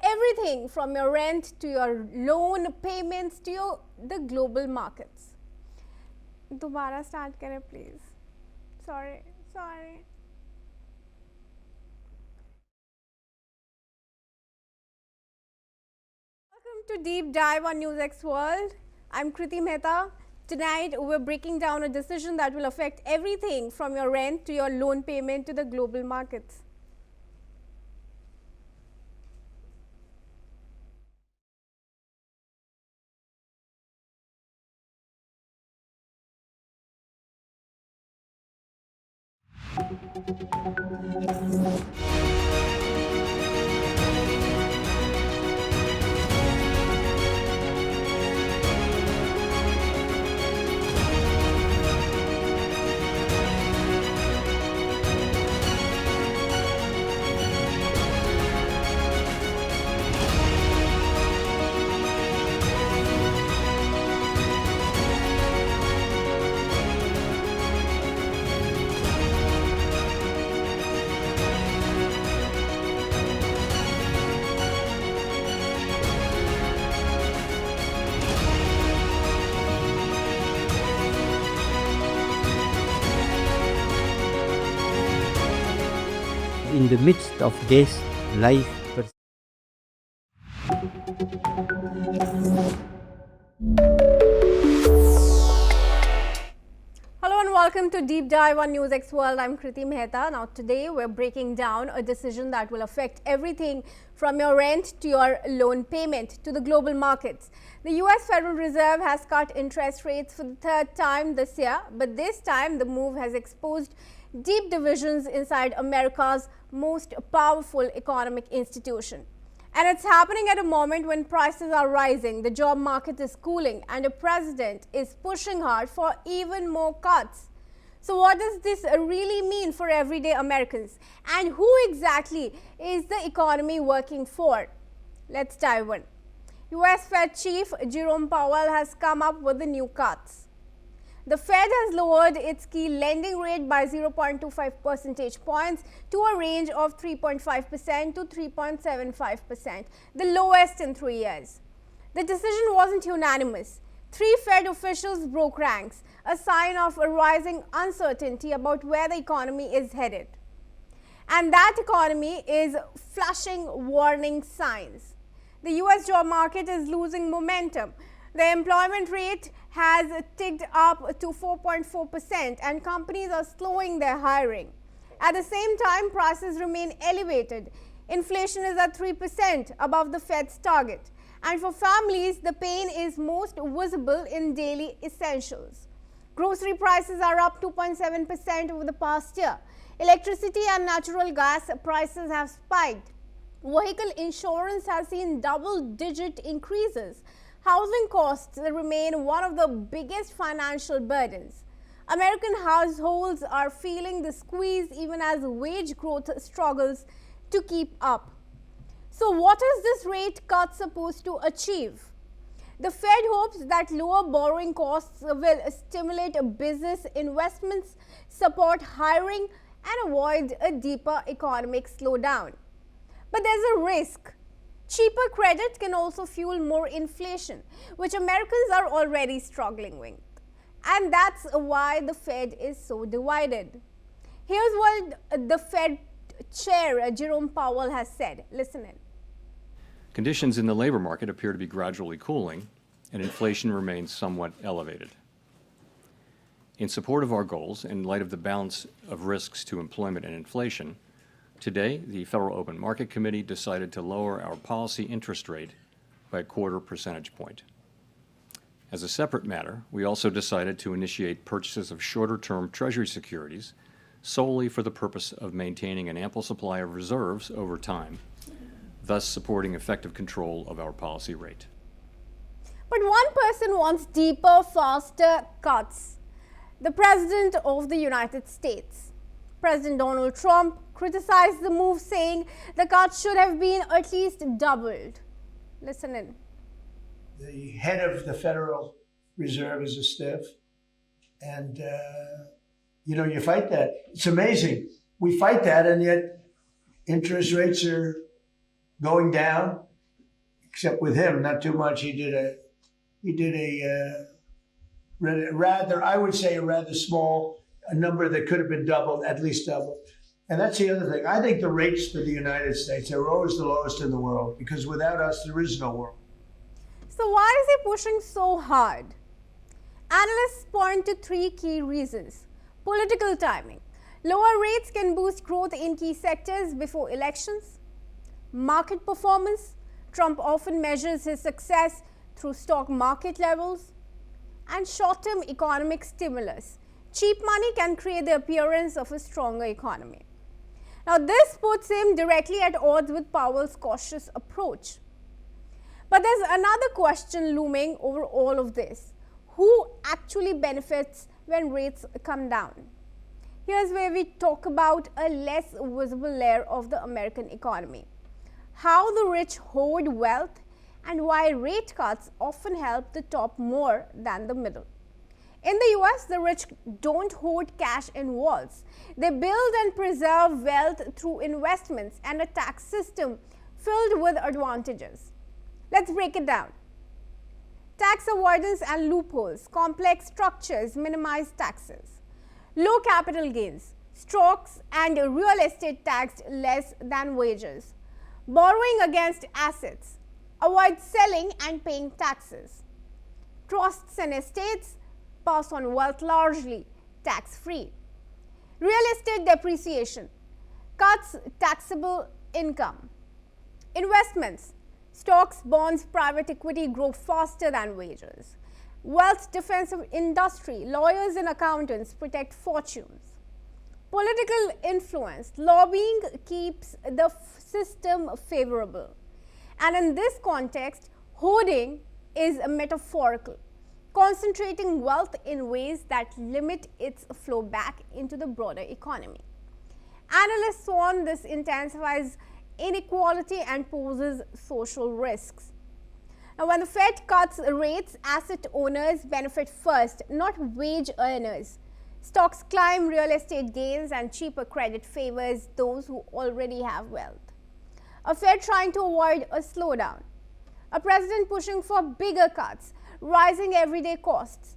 [SPEAKER 21] everything from your rent to your loan payments to the global markets. Dobara start kare please. Sorry. Welcome to Deep Dive on NewsX World. I'm Kriti Mehta. Tonight we're breaking down a decision that will affect everything from your rent to your loan payment to the global markets.
[SPEAKER 4] In the midst of this, life persists.
[SPEAKER 21] Hello and welcome to Deep Dive on NewsX World. I'm Kriti Mehta. Now today we're breaking down a decision that will affect everything from your rent to your loan payment to the global markets. The US Federal Reserve has cut interest rates for the third time this year, but this time the move has exposed deep divisions inside America's most powerful economic institution. And it's happening at a moment when prices are rising, the job market is cooling, and the president is pushing hard for even more cuts. So what does this really mean for everyday Americans? And who exactly is the economy working for? Let's dive in. US Fed Chief Jerome Powell has come up with the new cuts. The Fed has lowered its key lending rate by 0.25 percentage points to a range of 3.5% to 3.75%, the lowest in 3 years. The decision wasn't unanimous. 3 Fed officials broke ranks, a sign of a rising uncertainty about where the economy is headed. And that economy is flashing warning signs. The US job market is losing momentum. The employment rate has ticked up to 4.4% and companies are slowing their hiring. At the same time, prices remain elevated. Inflation is at 3% above the Fed's target. And for families, the pain is most visible in daily essentials. Grocery prices are up 2.7% over the past year. Electricity and natural gas prices have spiked. Vehicle insurance has seen double-digit increases. Housing costs remain one of the biggest financial burdens. American households are feeling the squeeze even as wage growth struggles to keep up. So what is this rate cut supposed to achieve? The Fed hopes that lower borrowing costs will stimulate business investments, support hiring, and avoid a deeper economic slowdown. But there's a risk. Cheaper credit can also fuel more inflation, which Americans are already struggling with. And that's why the Fed is so divided. Here's what the Fed Chair Jerome Powell has said. Listen in.
[SPEAKER 1] Conditions in the labor market appear to be gradually cooling, and inflation remains somewhat elevated. In support of our goals, in light of the balance of risks to employment and inflation, today the Federal Open Market Committee decided to lower our policy interest rate by a 0.25 percentage point. As a separate matter, we also decided to initiate purchases of shorter-term Treasury securities solely for the purpose of maintaining an ample supply of reserves over time, thus supporting effective control of our policy rate.
[SPEAKER 21] But one person wants deeper, faster cuts. The President of the United States. President Donald Trump criticized the move, saying the cuts should have been at least doubled. Listen in.
[SPEAKER 6] The head of the Federal Reserve is a stiff, and you fight that. It's amazing. We fight that, and yet interest rates are going down, except with him, not too much. He did a rather, I would say, a rather small number that could have been doubled, at least doubled. And that's the other thing. I think the rates for the United States are always the lowest in the world, because without us, there is no world.
[SPEAKER 21] So why is he pushing so hard? Analysts point to three key reasons. Political timing. Lower rates can boost growth in key sectors before elections. Market performance. Trump often measures his success through stock market levels. And short-term economic stimulus. Cheap money can create the appearance of a stronger economy. Now, this puts him directly at odds with Powell's cautious approach. But there's another question looming over all of this. Who actually benefits when rates come down? Here's where we talk about a less visible layer of the American economy. How the rich hoard wealth and why rate cuts often help the top more than the middle. In the US, the rich don't hoard cash in vaults. They build and preserve wealth through investments and a tax system filled with advantages. Let's break it down. Tax avoidance and loopholes. Complex structures minimize taxes. Low capital gains. Stocks and real estate taxed less than wages. Borrowing against assets. Avoid selling and paying taxes. Trusts and estates pass on wealth largely tax-free. Real estate depreciation cuts taxable income. Investments. Stocks, bonds, private equity grow faster than wages. Wealth defensive industry. Lawyers and accountants protect fortunes. Political influence. Lobbying keeps the system favorable. And in this context, hoarding is metaphorical, concentrating wealth in ways that limit its flow back into the broader economy. Analysts warn this intensifies inequality and poses social risks. Now, when the Fed cuts rates, asset owners benefit first, not wage earners. Stocks climb, real estate gains, and cheaper credit favors those who already have wealth. A Fed trying to avoid a slowdown. A president pushing for bigger cuts, rising everyday costs.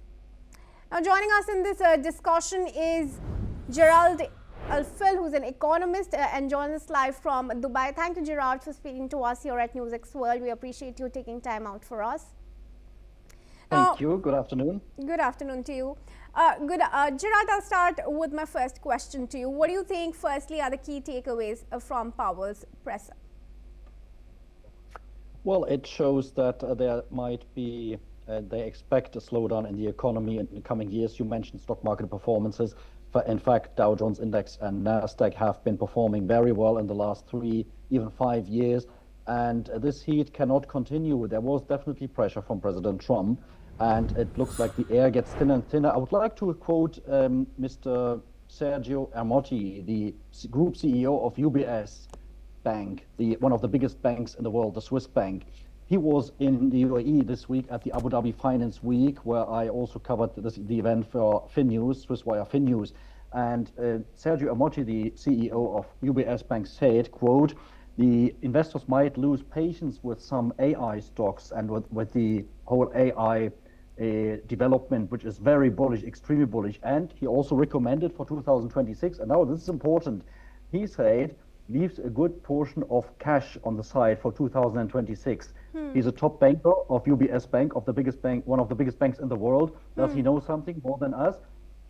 [SPEAKER 21] Now, joining us in this discussion is Gerald Al-Fil, who's an economist and joins us live from Dubai. Thank you, Gerard, for speaking to us here at NewsX World. We appreciate you taking time out for us.
[SPEAKER 3] Thank you. Good afternoon.
[SPEAKER 21] Good afternoon to you. Gerard, I'll start with my first question to you. What do you think, firstly, are the key takeaways from Powell's presser?
[SPEAKER 3] Well, it shows that there might be, they expect a slowdown in the economy in the coming years. You mentioned stock market performances. In fact, Dow Jones Index and NASDAQ have been performing very well in the last 3, even 5 years. And this heat cannot continue. There was definitely pressure from President Trump, and it looks like the air gets thinner and thinner. I would like to quote Mr. Sergio Ermotti, the group CEO of UBS Bank, one of the biggest banks in the world, the Swiss bank. He was in the UAE this week at the Abu Dhabi Finance Week, where I also covered the event for FinNews, Swisswire FinNews. And Sergio Ermotti, the CEO of UBS Bank, said, quote, the investors might lose patience with some AI stocks and with the whole AI development, which is very bullish, extremely bullish. And he also recommended for 2026, and now this is important, he said, leaves a good portion of cash on the side for 2026. He's a top banker of UBS Bank, of the biggest bank, one of the biggest banks in the world. Does he know something more than us?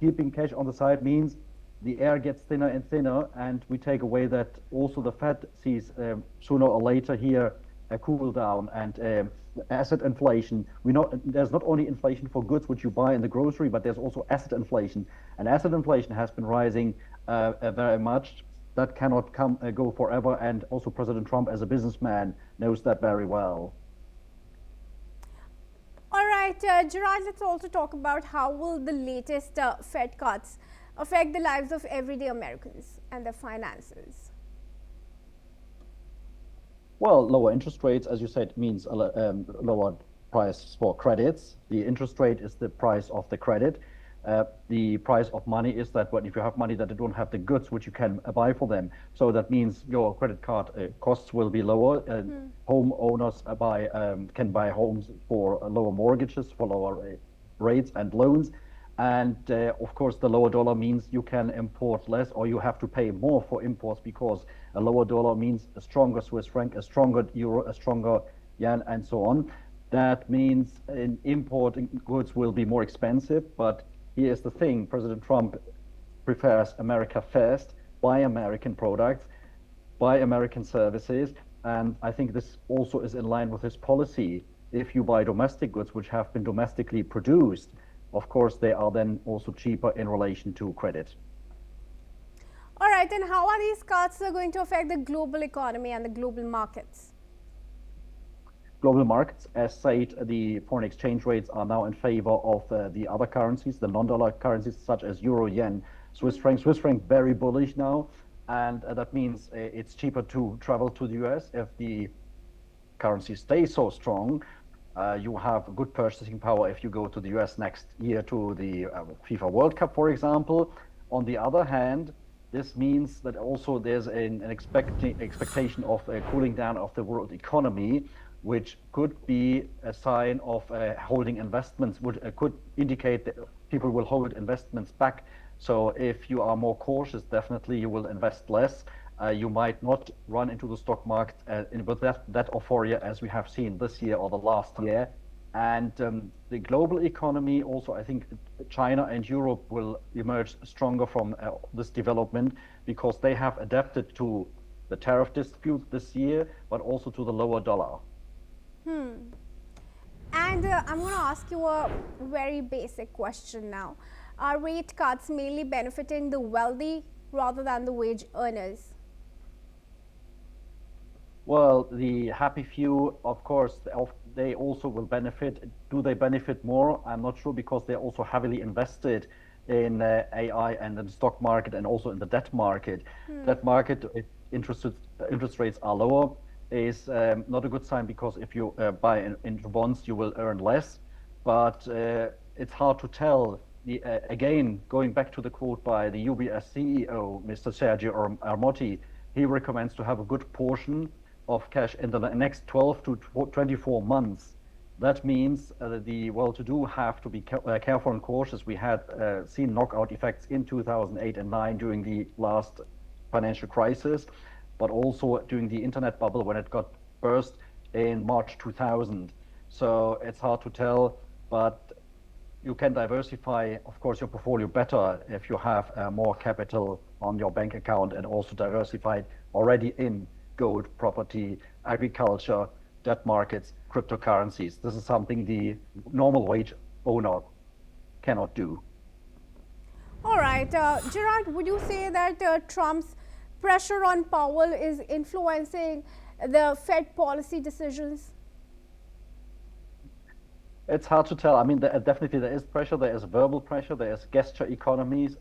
[SPEAKER 3] Keeping cash on the side means the air gets thinner and thinner, and we take away that also the Fed sees sooner or later here a cool down and asset inflation. We know there's not only inflation for goods which you buy in the grocery, but there's also asset inflation. And asset inflation has been rising very much. That cannot go forever, and also President Trump, as a businessman, knows that very well.
[SPEAKER 21] All right, Gerard, let's also talk about how will the latest Fed cuts affect the lives of everyday Americans and their finances?
[SPEAKER 3] Well, lower interest rates, as you said, means a lower price for credits. The interest rate is the price of the credit. The price of money is that if you have money that you don't have the goods which you can buy for them. So that means your credit card costs will be lower. Homeowners can buy homes for lower mortgages, for lower rates and loans. And of course, the lower dollar means you can import less, or you have to pay more for imports, because a lower dollar means a stronger Swiss franc, a stronger euro, a stronger yen, and so on. That means importing goods will be more expensive, but here's the thing, President Trump prefers America first, buy American products, buy American services, and I think this also is in line with his policy. If you buy domestic goods which have been domestically produced, of course they are then also cheaper in relation to credit.
[SPEAKER 21] All right, and how are these cuts going to affect the global economy and the global markets?
[SPEAKER 3] Global markets, as said, the foreign exchange rates are now in favor of the other currencies, the non-dollar currencies such as euro, yen, Swiss franc. Swiss franc very bullish now, and that means it's cheaper to travel to the US if the currency stays so strong. You have good purchasing power if you go to the US next year to the FIFA World Cup, for example. On the other hand, this means that also there's an expectation of a cooling down of the world economy, which could be a sign of holding investments, which could indicate that people will hold investments back. So if you are more cautious, definitely you will invest less. You might not run into the stock market with that euphoria as we have seen this year or the last year. And the global economy also, I think China and Europe will emerge stronger from this development, because they have adapted to the tariff dispute this year, but also to the lower dollar.
[SPEAKER 21] And I'm going to ask you a very basic question now. Are rate cuts mainly benefiting the wealthy rather than the wage earners?
[SPEAKER 3] Well, the happy few, of course, they also will benefit. Do they benefit more? I'm not sure, because they're also heavily invested in AI and in the stock market and also in the debt market. That market, interest rates are lower, is not a good sign, because if you buy into bonds, you will earn less. But it's hard to tell. Again, going back to the quote by the UBS CEO, Mr. Sergio Ermotti, he recommends to have a good portion of cash in the next 12 to 24 months That means the well-to-do have to be careful and cautious. We had seen knockout effects in 2008 and 9 during the last financial crisis, but also during the internet bubble when it got burst in March 2000. So it's hard to tell, but you can diversify, of course, your portfolio better if you have more capital on your bank account and also diversified already in gold, property, agriculture, debt markets, cryptocurrencies. This is something the normal wage owner cannot do.
[SPEAKER 21] All right, Gerard, would you say that Trump's pressure on Powell is influencing the Fed policy decisions?
[SPEAKER 3] It's hard to tell. I mean, definitely there is pressure. There is verbal pressure. There is gesture economics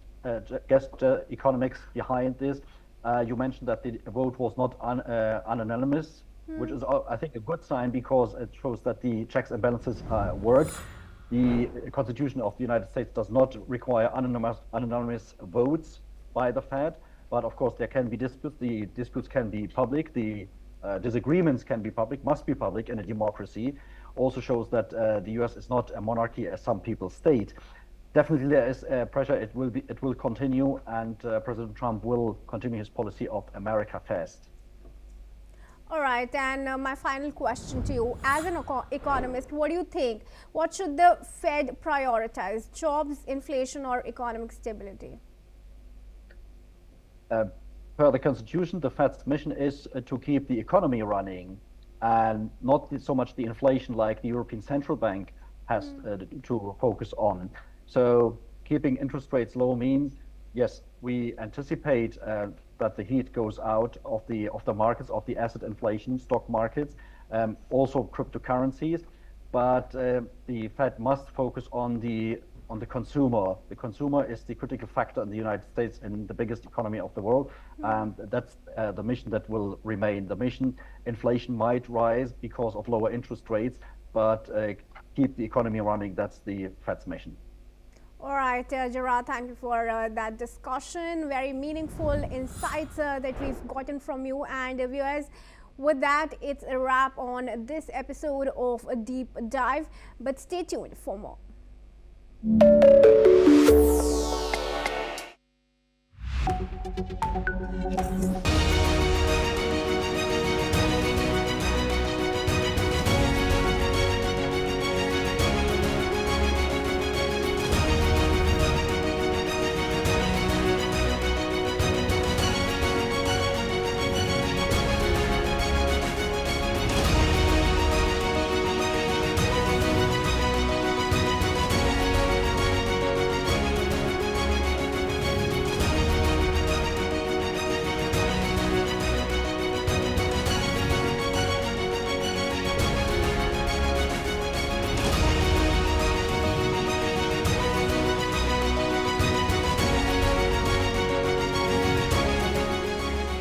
[SPEAKER 3] behind this. You mentioned that the vote was not unanimous, which is, I think, a good sign because it shows that the checks and balances work. The Constitution of the United States does not require unanimous votes by the Fed, but of course there can be disputes. The disputes can be public. The disagreements can be public, must be public in a democracy. Also shows that the U.S. is not a monarchy as some people state. Definitely there is pressure. It will continue, and President Trump will continue his policy of America first.
[SPEAKER 21] All right, and my final question to you, as an economist, what do you think? What should the Fed prioritize, jobs, inflation, or economic stability?
[SPEAKER 3] Per the Constitution, the Fed's mission is to keep the economy running and not so much the inflation like the European Central Bank has to focus on. So keeping interest rates low means, yes, we anticipate that the heat goes out of the markets, of the asset inflation, stock markets, also cryptocurrencies, but the Fed must focus on the consumer. The consumer is the critical factor in the United States and the biggest economy of the world. And that's the mission that will remain. The mission, inflation might rise because of lower interest rates, but keep the economy running. That's the Fed's mission.
[SPEAKER 21] All right, Gerard, thank you for that discussion. Very meaningful insights that we've gotten from you. And viewers, with that, it's a wrap on this episode of A Deep Dive. But stay tuned for more.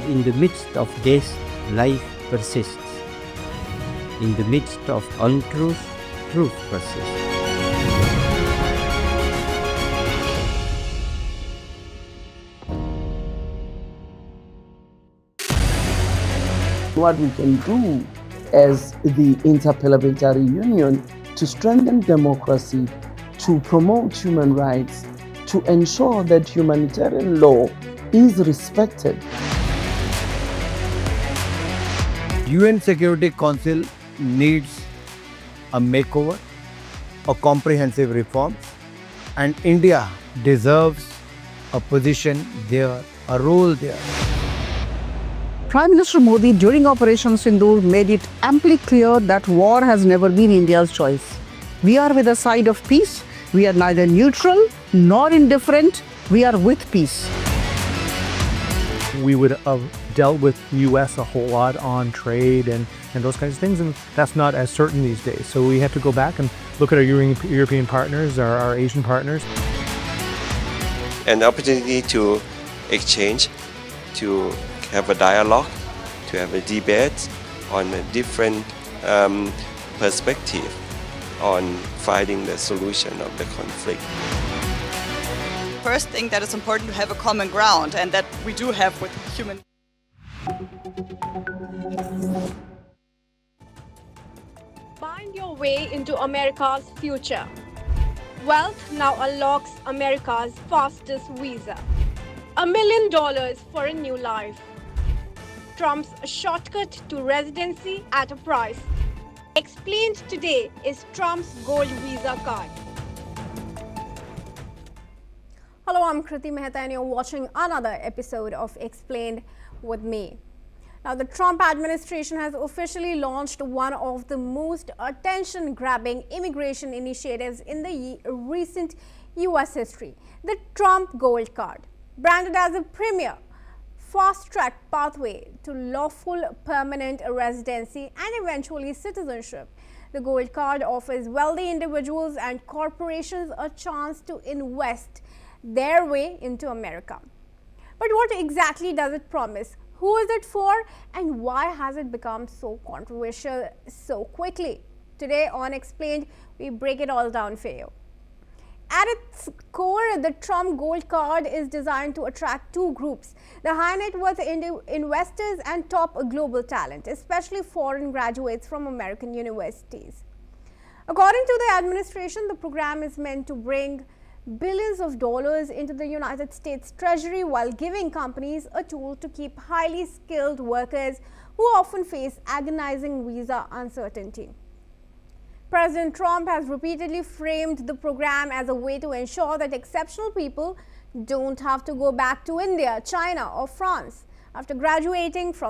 [SPEAKER 4] In the midst of death, life persists. In the midst of untruth, truth persists.
[SPEAKER 10] What we can do as the Interparliamentary Union to strengthen democracy, to promote human rights, to ensure that humanitarian law is respected.
[SPEAKER 11] UN Security Council needs a makeover, a comprehensive reform, and India deserves a position there, a role there.
[SPEAKER 12] Prime Minister Modi during Operation Sindoor made it amply clear that war has never been India's choice. We are with the side of peace. We are neither neutral nor indifferent. We are with peace.
[SPEAKER 13] We would have dealt with the U.S. a whole lot on trade and those kinds of things, and that's not as certain these days. So we have to go back and look at our European partners, our Asian partners.
[SPEAKER 14] An opportunity to exchange, to have a dialogue, to have a debate on a different perspective on finding the solution of the conflict.
[SPEAKER 15] First thing that is important to have a common ground, and that we do have with human.
[SPEAKER 21] Find Find your way into America's future. Wealth now unlocks America's fastest visa. $1 million for a new life. Trump's shortcut to residency at a price. Explained today is Trump's gold visa card. Hello, I'm Kriti Mehta and you're watching another episode of Explained with me. Now, the Trump administration has officially launched one of the most attention-grabbing immigration initiatives in the recent U.S. history, the Trump Gold Card. Branded as a premier, fast-track pathway to lawful permanent residency and eventually citizenship, the Gold Card offers wealthy individuals and corporations a chance to invest their way into America. But what exactly does it promise? Who is it for, and why has it become so controversial so quickly? Today on Explained, we break it all down for you. At its core, the Trump Gold Card is designed to attract two groups: the high net worth investors and top global talent, especially foreign graduates from American universities. According to the administration, the program is meant to bring billions of dollars into the United States Treasury while giving companies a tool to keep highly skilled workers who often face agonizing visa uncertainty. President Trump has repeatedly framed the program as a way to ensure that exceptional people don't have to go back to India, China, or France after graduating from